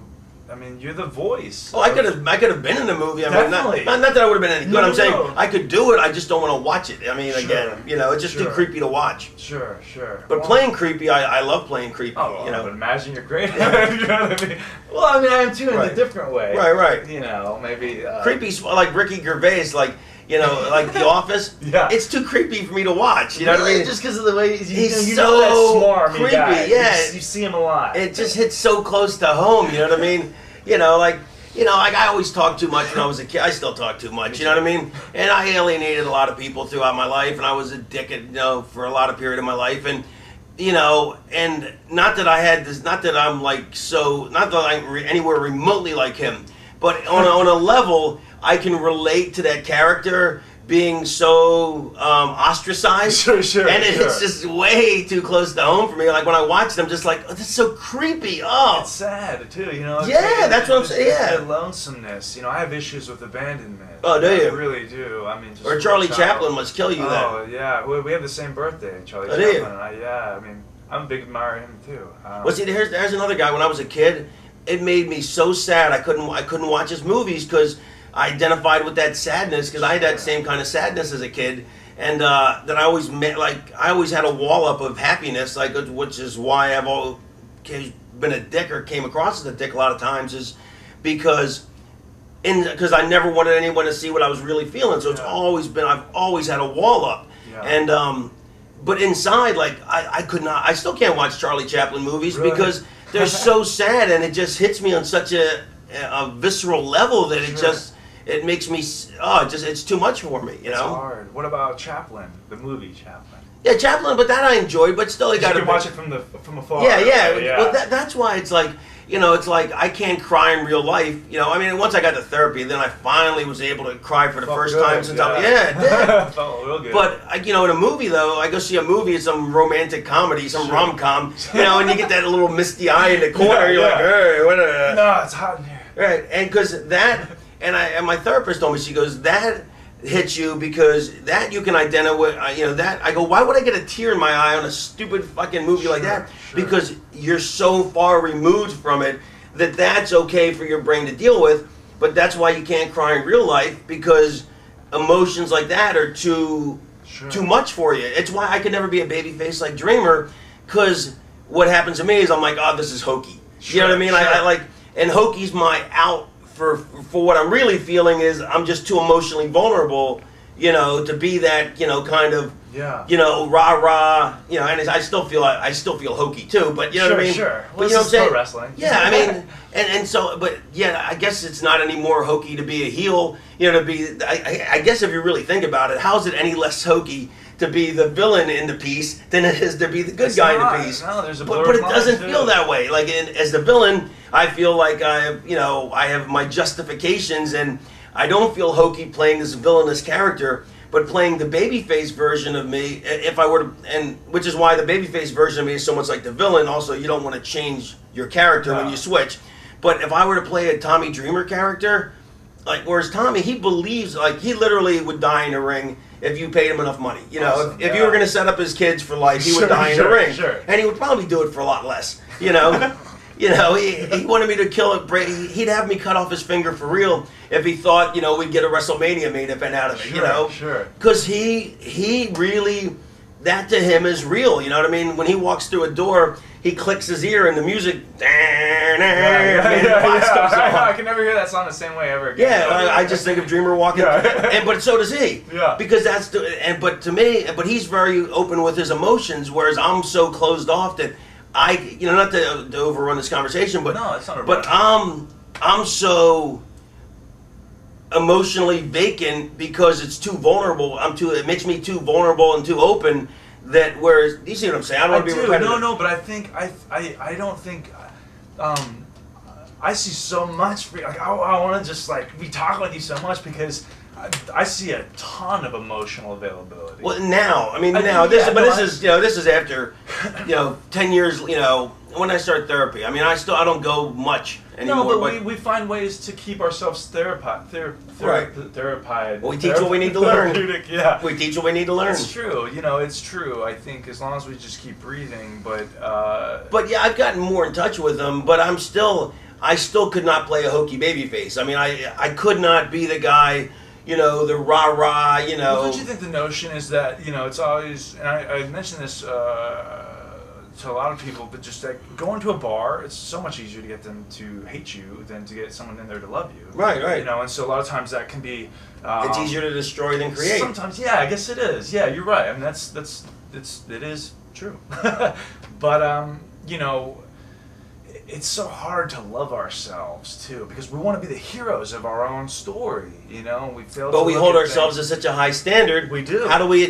I mean, you're the voice. oh, I could have been in the movie. I mean, Definitely. not that I would have been any good. No, I'm saying no. I could do it. I just don't want to watch it. I mean, Sure. again, you know, it's just too Sure. creepy to watch. Sure. But Well, playing creepy, I love playing creepy. Oh, you know, but imagine you're great. You know what I mean? Well, I mean, I am too in a Right. different way. Right. You know, maybe. Creepy, like Ricky Gervais, like you know, like The Office. Yeah. It's too creepy for me to watch. You know what I mean? Just because of the way He's you so know that smarmy creepy, guy. yeah. You see him a lot. It just hits so close to home. You know what I mean? You know, like I always talked too much when I was a kid. I still talk too much. You know what I mean? And I alienated a lot of people throughout my life, and I was a dick, you know, for a lot of period of my life, and. You know, and not that I had this, not that I'm like so, not that I'm anywhere remotely like him, but on a level, I can relate to that character being so ostracized. Sure, and sure. it's just way too close to home for me. Like when I watch them, just like, oh, this is so creepy. Oh, It's sad too, you know. Yeah, that's what I'm saying, yeah. The lonesomeness, you know. I have issues with abandonment. Oh, do you? I really do. I mean, just or as a Charlie child. Chaplin must kill you Oh yeah, we have the same birthday, Charlie Oh, do you? Chaplin. And I mean, I'm a big admirer of him too. Well, see, there's another guy. When I was a kid, it made me so sad. I couldn't watch his movies because I identified with that sadness because I had that same kind of sadness as a kid. and that I always met, like I always had a wall up of happiness, like which is why I've always been a dick or came across as a dick a lot of times, is because I never wanted anyone to see what I was really feeling. So it's always been, I've always had a wall up, and but inside, like I could not, I still can't watch Charlie Chaplin movies because they're so sad, and it just hits me on such a visceral level that it just. It makes me, it's too much for me, you know? It's hard. What about Chaplin, the movie Chaplin? Yeah, Chaplin, but that I enjoyed, but still you got to watch it from afar. Yeah. Well, that's why it's like, you know, it's like I can't cry in real life. You know, I mean, once I got to therapy, then I finally was able to cry for the first time since it did. Felt real good. But, you know, in a movie, though, I go see a movie, some romantic comedy, some rom-com, you know, and you get that little misty eye in the corner. You're like, hey, what a... No, it's hot in here. Right, and because that... And my therapist told me, she goes, that hits you because that you can identify with, you know, that, I go, why would I get a tear in my eye on a stupid fucking movie like that? Because you're so far removed from it that that's okay for your brain to deal with, but that's why you can't cry in real life, because emotions like that are too much for you. It's why I could never be a baby face like Dreamer, because what happens to me is I'm like, oh, this is hokey. You know what I mean? I like, and hokey's my out. For what I'm really feeling is I'm just too emotionally vulnerable, you know, to be that, you know, kind of, you know, rah, you know, and I still feel hokey too, but you know what I mean? Sure. But you know what I'm saying? Pro wrestling. Yeah, I mean, and so, but yeah, I guess it's not any more hokey to be a heel, you know, to be, I guess if you really think about it, how is it any less hokey to be the villain in the piece than it is to be the good guy in the piece? No, there's a but it doesn't feel that way. Like as the villain, I feel like I have my justifications, and I don't feel hokey playing this villainous character, but playing the babyface version of me. If I were to, and which is why the babyface version of me is so much like the villain. Also, you don't want to change your character when you switch. But if I were to play a Tommy Dreamer character, like whereas Tommy, he believes, like he literally would die in a ring if you paid him enough money. You know, if you were going to set up his kids for life, he would die in a ring, and he would probably do it for a lot less. You know. You know, he wanted me to kill it. He'd have me cut off his finger for real if he thought, you know, we'd get a WrestleMania main event out of it, you know? Because he really, that to him is real, you know what I mean? When he walks through a door, he clicks his ear and the music, I can never hear that song the same way ever again. Yeah, I just think of Dreamer walking, but so does he. Yeah. Because but to me, but he's very open with his emotions, whereas I'm so closed off that not to overrun this conversation, but no, it's not but I'm so emotionally vacant because it's too vulnerable. It makes me too vulnerable and too open. That whereas you see what I'm saying? I don't want to be repetitive. No, but I think I don't think I see so much for you. Like I want to just like we talk with you so much because I see a ton of emotional availability. Well, now, this is after, 10 years, when I start therapy. I mean, I don't go much anymore. No, but we find ways to keep ourselves therapied. Well, we teach what we need to learn. Yeah. We teach what we need to learn. It's true. It's true. I think as long as we just keep breathing, but yeah, I've gotten more in touch with them, but I still could not play a hokey baby face. I mean, I could not be the guy, the rah-rah, Well, don't you think the notion is that, it's always, and I mentioned this to a lot of people, but just like going to a bar, it's so much easier to get them to hate you than to get someone in there to love you. Right. And so a lot of times that can be... it's easier to destroy than create. Sometimes, yeah, I guess it is. Yeah, you're right. I mean, it is true. But, it's so hard to love ourselves too because we want to be the heroes of our own story. We fail. But we hold ourselves to such a high standard. We do. How do we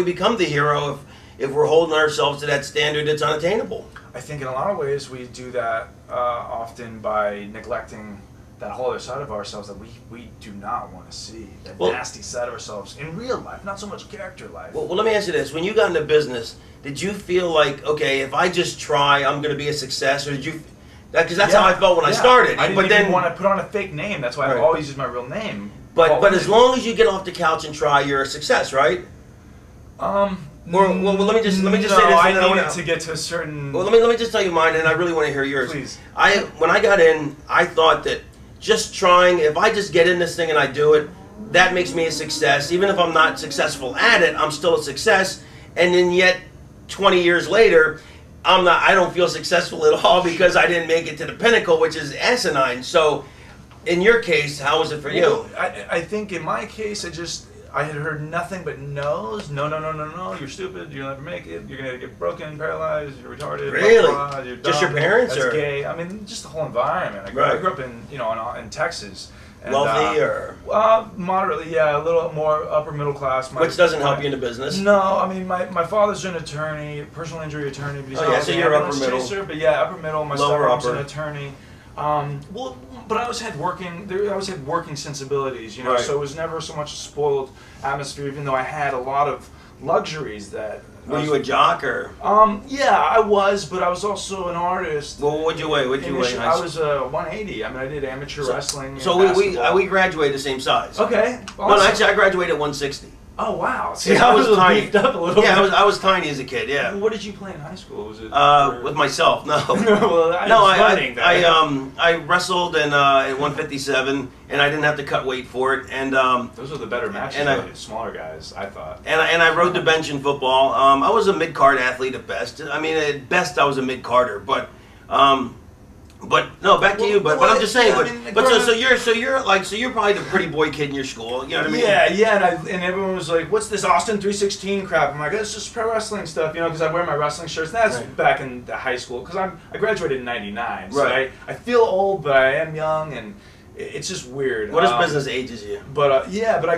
become the hero if we're holding ourselves to that standard that's unattainable? I think in a lot of ways we do that often by neglecting that whole other side of ourselves that we do not want to see. That nasty side of ourselves in real life, not so much character life. Well, let me ask you this: when you got into business, did you feel like, okay, if I just try, I'm going to be a success, or did you? Because that's how I felt when I started. I didn't even want to put on a fake name. That's why I've always used my real name. But as long as you get off the couch and try, you're a success, right? Let me just say this. I needed to get to a certain. Well, let me just tell you mine, and I really want to hear yours. Please. When I got in, I thought that just trying, if I just get in this thing and I do it, that makes me a success. Even if I'm not successful at it, I'm still a success. And then yet, 20 years later, I don't feel successful at all because I didn't make it to the pinnacle, which is asinine. So, in your case, how was it for you? Well, I think in my case, I had heard nothing but no's. No, you're stupid, you'll never make it, you're gonna get broken, paralyzed, you're retarded, Really? blah, blah, you're Just dumb, your parents, that's or? gay. I mean, just the whole environment. I grew up in, in Texas. And, Wealthy or? Moderately, yeah, a little more upper middle class. Which doesn't help you in the business. No, I mean, my father's an attorney, personal injury attorney, but he's Oh, yeah, so you're upper middle. chaser, but yeah, upper middle. My Lower stepmom's upper. an attorney. Well, but I always had working sensibilities, Right. so it was never so much a spoiled atmosphere, even though I had a lot of luxuries that. Were you a jock or? Yeah, I was, but I was also an artist. Well, what'd you weigh? What'd you weigh? I was 180. I mean, I did amateur wrestling. So and we basketball. graduated the same size. Okay. No, Awesome. actually, I graduated at 160. Oh wow. See, Yeah, I was was tiny. beefed up a little. Yeah, bit. I was tiny as a kid. Yeah. What did you play in high school? Was it? With myself, no. Well, I wrestled in at 157, and I didn't have to cut weight for it, and those are the better matches. and I- for the smaller guys, I thought. and I rode the bench in football. I was a mid card athlete at best. I mean, at best I was a mid carder, but no, back to you. But I'm just saying. I mean, But so you're probably the pretty boy kid in your school. You know what I mean? Yeah, and everyone was like, "What's this Austin 316 crap?" I'm like, "It's just pro wrestling stuff," because I wear my wrestling shirts. And that's Right. back in the high school because I graduated in '99, so Right. I feel old, but I am young, and it's just weird. What does business ages you? But I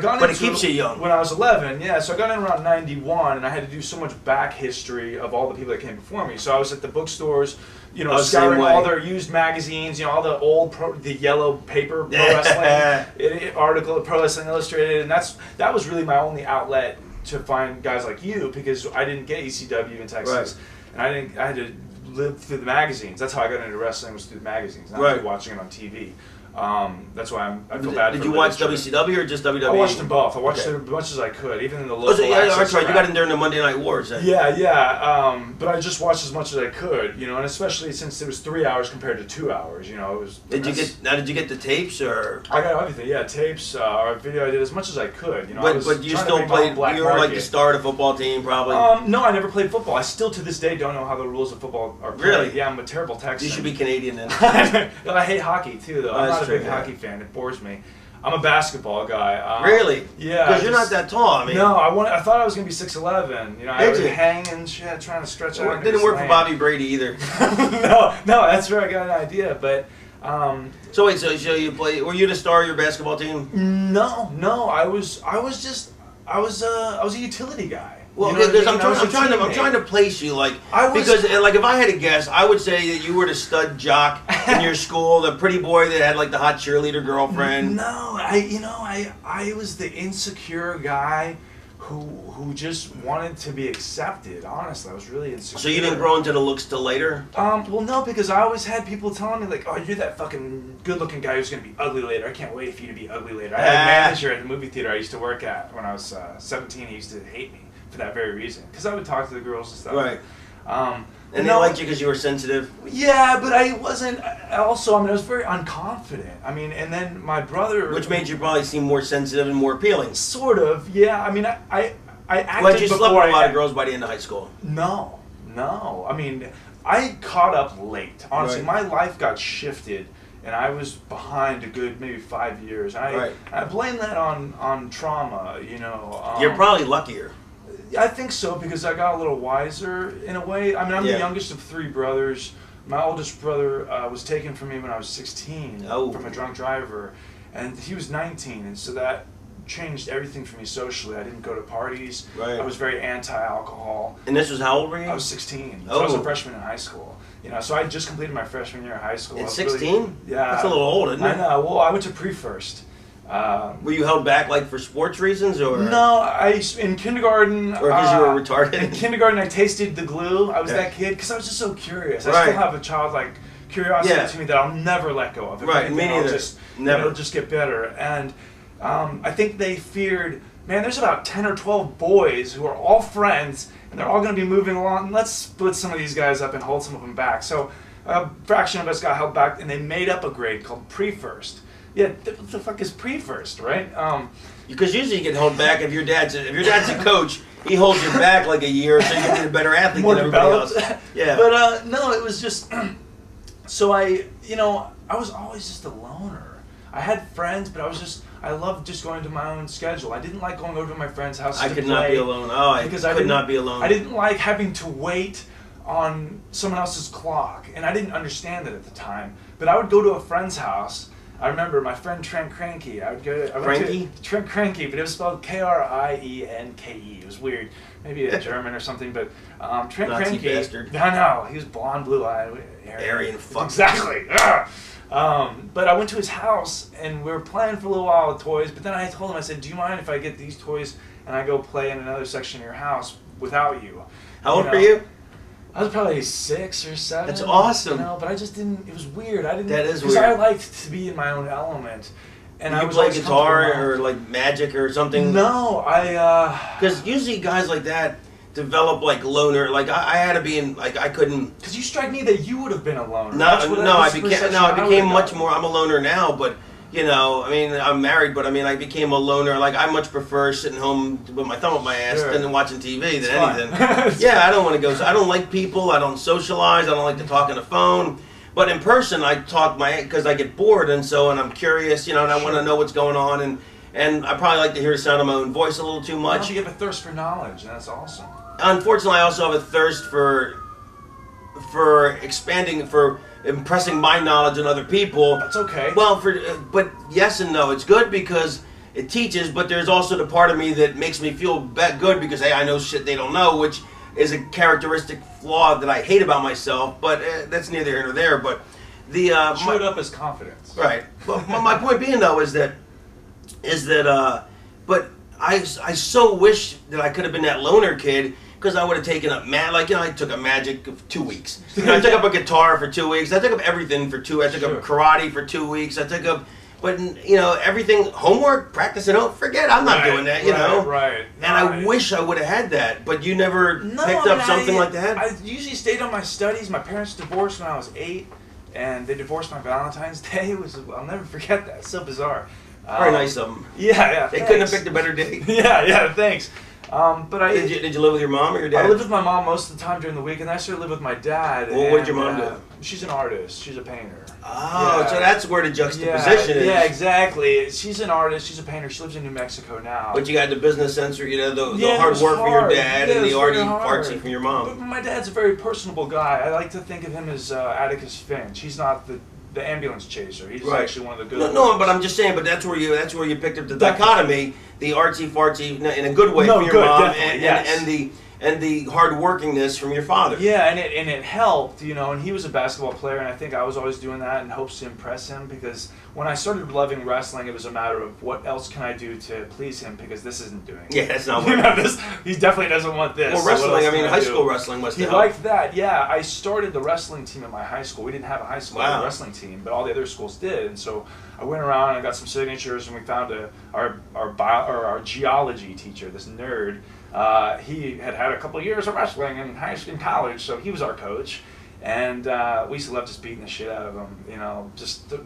got into But it keeps you young. when I was 11. Yeah, so I got in around 91, and I had to do so much back history of all the people that came before me. So I was at the bookstores, Oh, same scouring way. all their used magazines, all the old the yellow paper pro wrestling article, Pro Wrestling Illustrated, and that was really my only outlet to find guys like you because I didn't get ECW in Texas, Right. and I had to live through the magazines. That's how I got into wrestling, was through the magazines, not Right. through watching it on TV. That's why I feel bad. Did for you watch literature. WCW or just WWE? I watched them both. I watched Okay. it as much as I could, even in the Oh, local. so, yeah, access that's right. You crap. got in during the Monday Night Wars. Then. Yeah. But I just watched as much as I could, and especially since it was 3 hours compared to 2 hours. It was. Did you get the tapes or? I got everything. Yeah, tapes, or video. I did as much as I could. I But was you trying to still make my own played. black You were like market. the star of the football team, probably. No, I never played football. I still to this day don't know how the rules of football are played. Really? Yeah, I'm a terrible Texan. You should be Canadian then. I hate hockey too, though. Oh, I'm that's not a true, big yeah. hockey fan. It bores me. I'm a basketball guy. Really? Yeah. Because you're not that tall. I mean, No, I thought I was gonna be 6'11". I Did would you? hang and shit, trying to stretch out. it didn't work for Bobby Brady either. no, that's where I got an idea. But So wait, so you play? Were you the star of your basketball team? no, I was a utility guy. Well, You know what I because mean? I was a I'm teammate. trying to place you like I was- because like if I had to guess, I would say that you were the stud jock in your school, the pretty boy that had like the hot cheerleader girlfriend. No, I was the insecure guy who just wanted to be accepted. Honestly, I was really insecure. So you didn't grow into the looks till later. Well, no, because I always had people telling me like, "Oh, you're that fucking good-looking guy who's gonna be ugly later. I can't wait for you to be ugly later." I had a manager at the movie theater I used to work at when I was 17. He used to hate me for that very reason, because I would talk to the girls and stuff. Right. And no, they liked you because you were sensitive. Yeah, but I wasn't. Also, I was very unconfident. And then my brother, Which made you probably seem more sensitive and more appealing. sort of. Yeah, I acted But you slept before with a lot of girls by the end of high school. No. I caught up late. Honestly, Right. my life got shifted, and I was behind a good maybe 5 years. Right. I blame that on trauma. You're probably luckier. I think so, because I got a little wiser in a way. I'm Yeah. the youngest of 3 brothers. My oldest brother was taken from me when I was 16 Oh. from a drunk driver, and he was 19, and so that changed everything for me socially. I didn't go to parties. Right. I was very anti-alcohol. And this was how old were you? I was 16. So I was Oh. a freshman in high school. So I just completed my freshman year of high school. At I was really- 16? Yeah. That's a little old, isn't it? I know. Well, I went to pre-first. Were you held back like for sports reasons or? No, in kindergarten. Or because you were retarded? In kindergarten, I tasted the glue. I was Yeah. that kid because I was just so curious. I Right. still have a childlike curiosity Yeah. to me that I'll never let go of. If Right, anything, me I'll neither. Just, Never. It'll just get better. And I think they feared, man, there's about 10 or 12 boys who are all friends, and they're all going to be moving along. Let's split some of these guys up and hold some of them back. So a fraction of us got held back, and they made up a grade called pre-first. Yeah, what the fuck is pre-first, right? Because usually you get held back if your dad's a coach. He holds you back like a year so you can be a better athlete More than everybody developed. else. Yeah. But no, it was just so I was always just a loner. I had friends, but I loved just going to my own schedule. I didn't like going over to my friend's house. I to could play not be alone. Oh, I because could not be alone. I didn't like having to wait on someone else's clock, and I didn't understand it at the time. But I would go to a friend's house. I remember my friend Trent Cranky. I went Cranky? to Trent Cranky, but it was spelled Krienke. It was weird, maybe a German or something. But Trent Nazi Cranky, bastard. I know, he was blonde, blue-eyed, Aryan fuck. Exactly. But I went to his house and we were playing for a little while with toys. But then I told him, I said, "Do you mind if I get these toys and I go play in another section of your house without you?" How old know? were you? I was probably 6 or 7. That's awesome. But I just didn't. It was weird. I didn't. That is Because I weird. liked to be in my own element. And Did I you was play always guitar comfortable. or like magic or something? No, Because usually guys like that develop like loner. Like I had to be in. Like I couldn't. Because you strike me that you would have been a loner. No, That's what- I that's the became perception I would've became gotten. much more. I'm a loner now, but you know, I mean, I'm married, but I mean, I became a loner. Like I much prefer sitting home with my thumb up my ass Sure. than watching TV It's than fun. anything. Yeah, I don't want to go. I don't like people. I don't socialize. I don't like to talk on the phone. But in person, I talk because I get bored, and I'm curious, you know, and I want to know what's going on, and I probably like to hear the sound of my own voice a little too Why much. don't you have a thirst for knowledge? And that's awesome. Unfortunately, I also have a thirst for expanding, for impressing my knowledge on other people. That's okay. Well, but yes and no. It's good because it teaches, but there's also the part of me that makes me feel good because hey, I know shit they don't know, which is a characteristic flaw that I hate about myself. But that's neither here nor there. But the Showed up as confidence. right. But my point being though is that but I so wish that I could have been that loner kid. Because I would have taken up I took up magic for 2 weeks. You know, I took up a guitar for 2 weeks. I took up everything for 2. I took up karate for 2 weeks. I took up, but you know, everything, homework, practice at home. Forget, I'm not doing that. You know, Right. And I wish I would have had that, but you never picked up something like that. I usually stayed on my studies. My parents divorced when I was 8, and they divorced on Valentine's Day. I'll never forget that. It's so bizarre. Very nice of them. Yeah. They couldn't have picked a better day. Yeah. Thanks. But Did you live with your mom or your dad? I lived with my mom most of the time during the week, and I started to live with my dad. Well, what did your and, mom do? She's an artist. She's a painter. Oh, Yeah. so that's where the juxtaposition is. Yeah, exactly. She's an artist. She's a painter. She lives in New Mexico now. But you got the business sense, or you know, the Yeah, it hard was work from your hard. dad Yeah, and it the was very arty hard. fartsy from your But mom. my dad's a very personable guy. I like to think of him as Atticus Finch. He's not the ambulance chaser. He's Right. actually one of the good No, ones. but I'm just saying. But that's where you picked up the dichotomy, the artsy fartsy in a good way No, from your good, mom, definitely, yes. and the hard workingness from your father. Yeah, and it helped, you know, and he was a basketball player, and I think I was always doing that in hopes to impress him, because when I started loving wrestling, it was a matter of what else can I do to please him, because this isn't doing it. Yeah, that's not You working. know, he definitely doesn't want this. Well, so what wrestling. else I mean, can high do? school wrestling must He have helped. liked that, yeah. I started the wrestling team at my high school. We didn't have a high school Wow. wrestling team, but all the other schools did. And so I went around and I got some signatures, and we found our geology teacher, this nerd. He had a couple of years of wrestling in college, so he was our coach. And we used to love just beating the shit out of him, you know.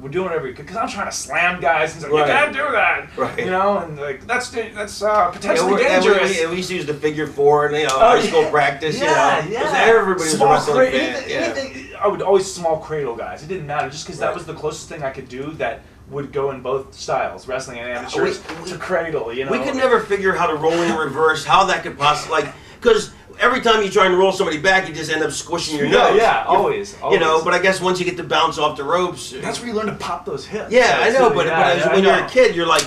We're doing whatever we could, because I'm trying to slam guys and say, you Right. can't do that, Right. you know. And like that's potentially Yeah, dangerous. we used to use the figure 4 and high school practice. Yeah, you know, 'cause yeah. everybody was a wrestling fan. Anything, I would always small cradle guys. It didn't matter, just because that was the closest thing I could do that would go in both styles, wrestling and amateurs, to cradle. You know, We could never figure how to roll in reverse, how that could possibly, because every time you try and roll somebody back, you just end up squishing your nose. Yeah, always. You know, but I guess once you get to bounce off the ropes. that's where you learn to pop those hips. Yeah, I know, but when you're I a kid, you're like,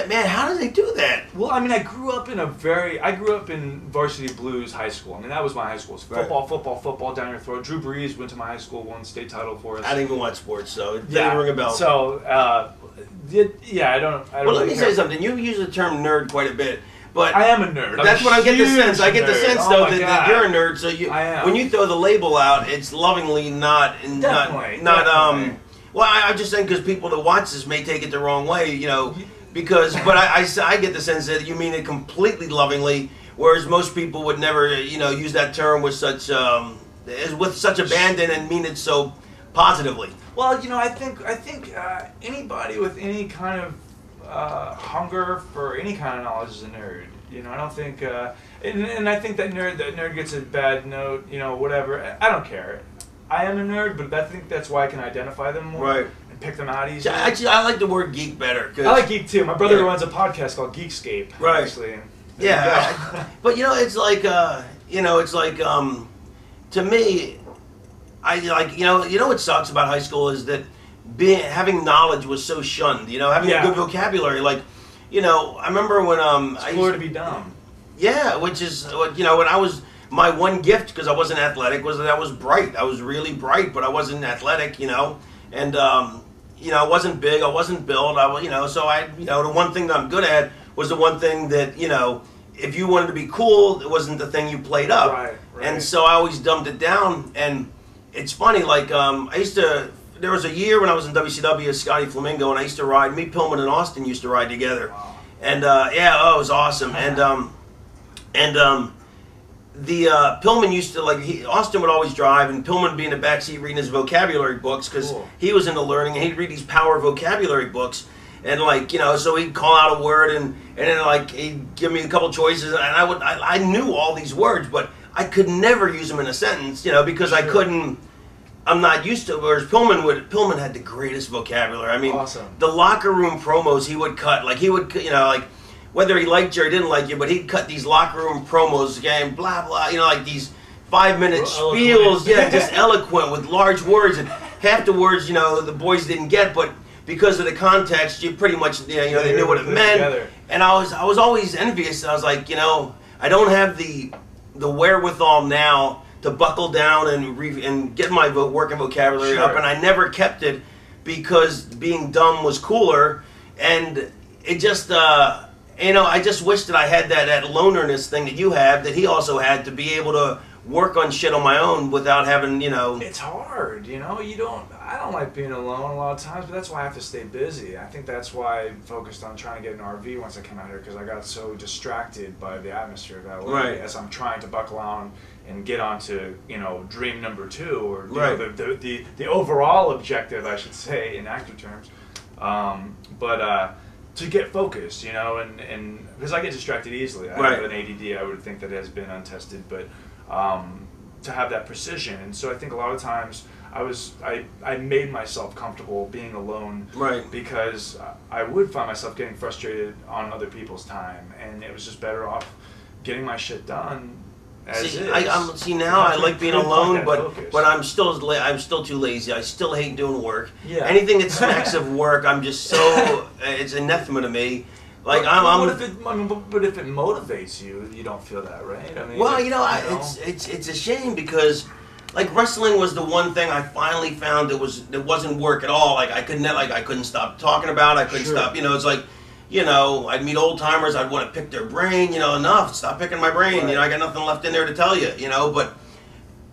man, how do they do that? Well, I mean, I grew up in Varsity Blues High School. I mean, that was my high school. It's Right. football down your throat. Drew Brees went to my high school, won state title for us. I didn't even watch sports, so it didn't ring a bell. So, I don't. Well, let really me care. say something. You use the term nerd quite a bit, but I am a nerd. that's what I get the sense. I get the sense Oh though my that God. you're a nerd. So I am. when you throw the label out, it's lovingly not. Definitely. Well, I'm just saying because people that watch this may take it the wrong way, you know. Because, but I get the sense that you mean it completely lovingly, whereas most people would never, you know, use that term with such abandon and mean it so positively. Well, I think anybody with any kind of hunger for any kind of knowledge is a nerd. I don't think, and I think that nerd gets a bad note. Whatever. I don't care. I am a nerd, but I think that's why I can identify them more Right. and pick them out easier. Actually, I like the word geek better. I like geek too. My brother Yeah. runs a podcast called Geekscape. Right. Actually. There Yeah, you go. but it's like to me, I like what sucks about high school is that having knowledge was so shunned. Having Yeah. a good vocabulary, like I remember when It's cooler to be dumb. yeah, which is when I was my one gift because I wasn't athletic was that I was bright. I was really bright, but I wasn't athletic. And I wasn't big. I wasn't built. I was so I the one thing that I'm good at was the one thing that if you wanted to be cool, it wasn't the thing you played up. Right. And so I always dumbed it down. And it's funny, like I used to. There was a year when I was in WCW as Scotty Flamingo, and I used to ride. Me, Pillman, and Austin used to ride together. Wow. And it was awesome. The Pillman used to Austin would always drive, and Pillman would be in the backseat reading his vocabulary books because Cool. he was into learning, and he'd read these power vocabulary books, and so he'd call out a word, and then he'd give me a couple choices, and I knew all these words, but I could never use them in a sentence, because I Sure. couldn't. I'm not used to. Whereas Pillman had the greatest vocabulary. I mean, Awesome. the locker room promos he would cut, whether he liked you or didn't like you, but he'd cut these locker room promos, again, blah blah, these 5-minute Eloquent. spiels, just eloquent with large words, and half the words, the boys didn't get, but because of the context, you pretty much, they knew what it put it meant. together. And I was always envious. I was like, I don't have the wherewithal now to buckle down and get my working vocabulary up, Sure. and I never kept it because being dumb was cooler, and it just I just wish that I had that lonerness thing that you have that he also had to be able to work on shit on my own without having It's hard, I don't like being alone a lot of times, but that's why I have to stay busy. I think that's why I focused on trying to get an RV once I came out here, because I got so distracted by the atmosphere of LA Right. as I'm trying to buckle on and get onto, dream number 2, or Right. the overall objective, I should say, in actor terms. To get focused, and because I get distracted easily. I Right. have an ADD, I would think that has been untested, but to have that precision. And so I think a lot of times I made myself comfortable being alone, Right. because I would find myself getting frustrated on other people's time, and it was just better off getting my shit done as See, is. now I like being alone, that but focus. I'm still too lazy. I still hate doing work. Yeah. Anything that smacks of work, I'm just so it's anathema to me. Like But I'm what if it motivates you? You don't feel that, right? I mean, well, it's a shame because like wrestling was the one thing I finally found that wasn't work at all. Like I couldn't stop talking about it. I couldn't Sure. stop. It's like. I'd meet old timers. I'd want to pick their brain. Enough. Stop picking my brain. Right. I got nothing left in there to tell you. But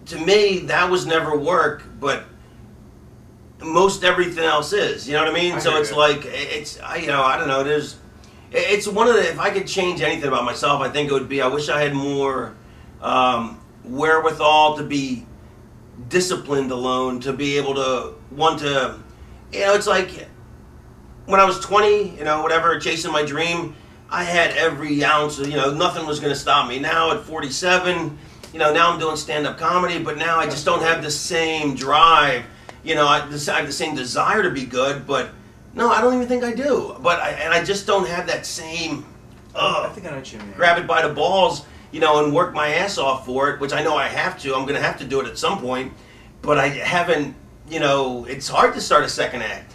to me, that was never work. But most everything else is. You know what I mean? I So hear it's you. like I don't know. It's one of the. If I could change anything about myself, I think it would be. I wish I had more wherewithal to be disciplined alone. To be able to want to. It's like. When I was 20, whatever, chasing my dream, I had every ounce of, nothing was going to stop me. Now at 47, now I'm doing stand-up comedy, but now I just don't have the same drive. I have the same desire to be good, but no, I don't even think I do. I just don't have that same, I think I know what you mean. grab it by the balls, and work my ass off for it, which I know I have to. I'm going to have to do it at some point, but I haven't, it's hard to start a second act.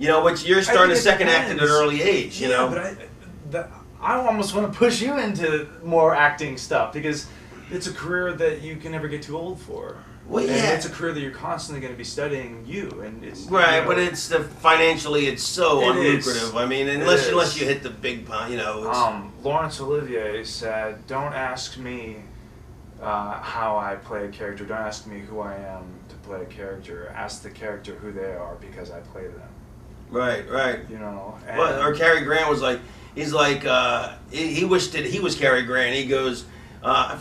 But you're starting a second act at an early age, But I almost want to push you into more acting stuff, because it's a career that you can never get too old for. Well, And yeah. it's a career that you're constantly going to be studying and it's Right, but it's financially it's so It is. unlucrative. I mean, It unless is. you hit the big pond, it's Laurence Olivier said, "Don't ask me how I play a character. Don't ask me who I am to play a character. Ask the character who they are, because I play them." right. And Or Cary Grant was like, he's like, he wished that he was Cary Grant. He goes, I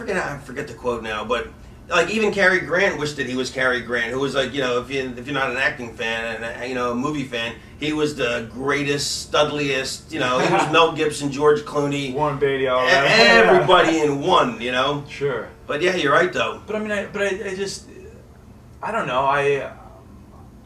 forget the quote now, but like even Cary Grant wished that he was Cary Grant, who was like, you know, if you're not an acting fan and you know a movie fan, he was the greatest, studliest. You know, he was Mel Gibson, George Clooney, Warren Beatty, all that. everybody in one. You know. Sure. But yeah, you're right though. But I mean, I just, I don't know.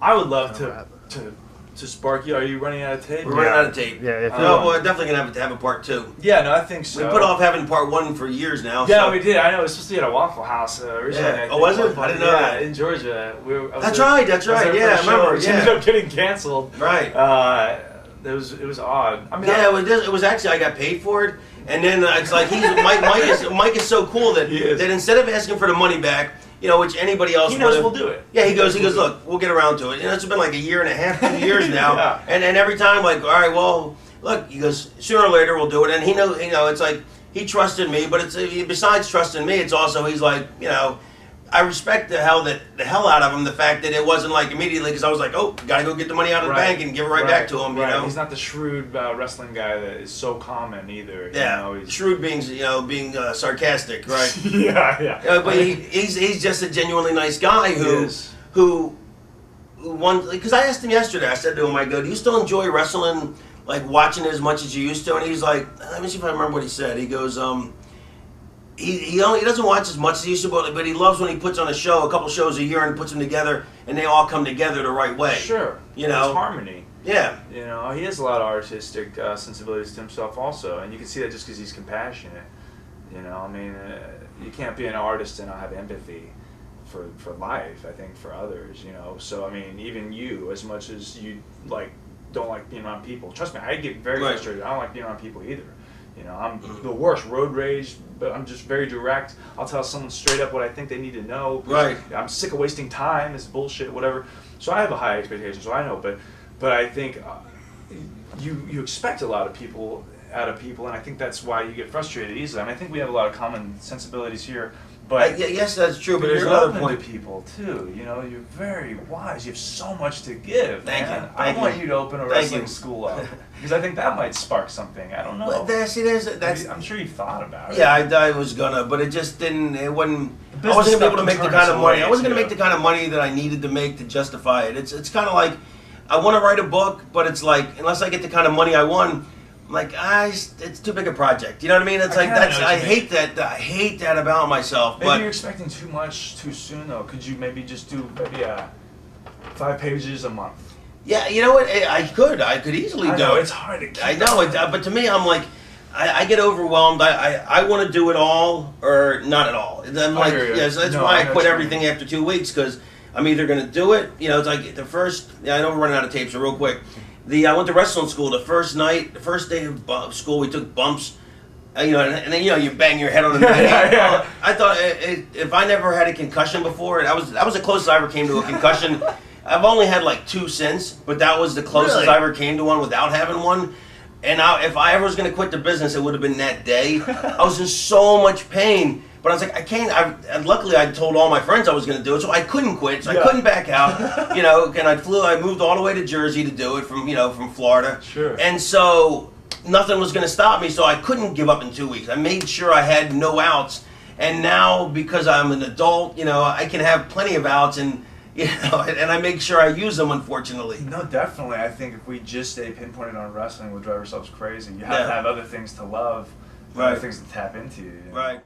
I would love to spark you. Are you running out of tape? We're running out of tape. Yeah, if you No, want. we're definitely gonna have to have a part 2. Yeah, no, I think so. We put off having part 1 for years now. Yeah, so. we did. I know it was supposed to be at a Waffle House originally. Yeah. I think. Oh, was it? I didn't know Yeah, that. in Georgia. That's right. That's right. Yeah, I remember. It Yeah. ended up getting canceled. Right. It was odd. I mean, Yeah, it was actually I got paid for it, and then it's like Mike is so cool that He is. that instead of asking for the money back, you know, which anybody else he knows would've- we'll do it. Yeah, he goes, look, we'll get around to it. And it's been like a year and a half, 2 years now, Yeah. and every time like, all right, well, look, he goes, sooner or later we'll do it, and he knows, you know, it's like he trusted me, but it's besides trusting me, it's also he's like, you know. I respect the hell out of him. The fact that it wasn't like immediately because I was like, oh, gotta go get the money out of the bank and give it right back to him. You know, He's not the shrewd wrestling guy that is so common either. yeah, You know, he's, shrewd being sarcastic, right? yeah. But he's just a genuinely nice guy He is. who won. Because I asked him yesterday. I said to him, I go, do you still enjoy wrestling, like watching it as much as you used to? And he's like, let me see if I remember what he said. He goes, He doesn't watch as much as he used to, but he loves when he puts on a show, a couple shows a year, and puts them together, and they all come together the right way. Sure. You know? There's harmony. Yeah. You know, he has a lot of artistic sensibilities to himself also, and you can see that just because he's compassionate. You know, I mean, you can't be an artist and not have empathy for life, I think, for others, you know. So, I mean, even you, as much as you, like, don't like being around people, trust me, I get very Right. frustrated. I don't like being around people either. You know, I'm the worst, road rage, but I'm just very direct. I'll tell someone straight up what I think they need to know. Right. I'm sick of wasting time, it's bullshit, whatever. So I have a high expectation, so I know, but I think you expect a lot of people out of people, and I think that's why you get frustrated easily. I mean, I think we have a lot of common sensibilities here, but Yes, that's true, but there's you're another open point. to people too. You know, you're very wise. You have so much to give. Thank man. you. I Thank want you. you to open a Thank wrestling you. school up because I think that might spark something. I don't know. But that's I'm sure you thought about it. yeah, I was gonna, but it just didn't. It wasn't. I business wasn't gonna be able to stuff make the can kind turn of us money. away, I wasn't gonna too. make the kind of money that I needed to make to justify it. It's kind of like I want to write a book, but it's like unless I get the kind of money I want, I'm like it's too big a project. You know what I mean? It's I like kinda that's know what I you hate that. I hate that about myself. Maybe But you're expecting too much too soon, though. Could you maybe just do maybe 5 pages a month? yeah, you know what? I could easily I do know it. it's hard to keep. I know it, but to me, I'm like, I get overwhelmed. I want to do it all or not at all. And I'm I like, hear you. yes, that's No, why I I know quit what you everything mean. after 2 weeks because I'm either gonna do it. You know, it's like the first. Yeah, I know we're running out of tape, so real quick. I went to wrestling school the first night, the first day of school. We took bumps. You know, and then you bang your head on the mat. Yeah. I thought if I never had a concussion before, that was the closest I ever came to a concussion. I've only had like 2 since, but that was the closest Really? I ever came to one without having one. And if I ever was going to quit the business, it would have been that day. I was in so much pain, but I was like, I can't. And luckily, I told all my friends I was going to do it, so I couldn't quit. So Yeah. I couldn't back out. You know, and I moved all the way to Jersey to do it from Florida. Sure. And so nothing was going to stop me, so I couldn't give up in 2 weeks. I made sure I had no outs, and now because I'm an adult, you know, I can have plenty of outs, and you know, and I make sure I use them. Unfortunately, No, definitely. I think if we just stay pinpointed on wrestling, we'll drive ourselves crazy. You have Yeah. to have other things to love, Right. other things to tap into. You know? right?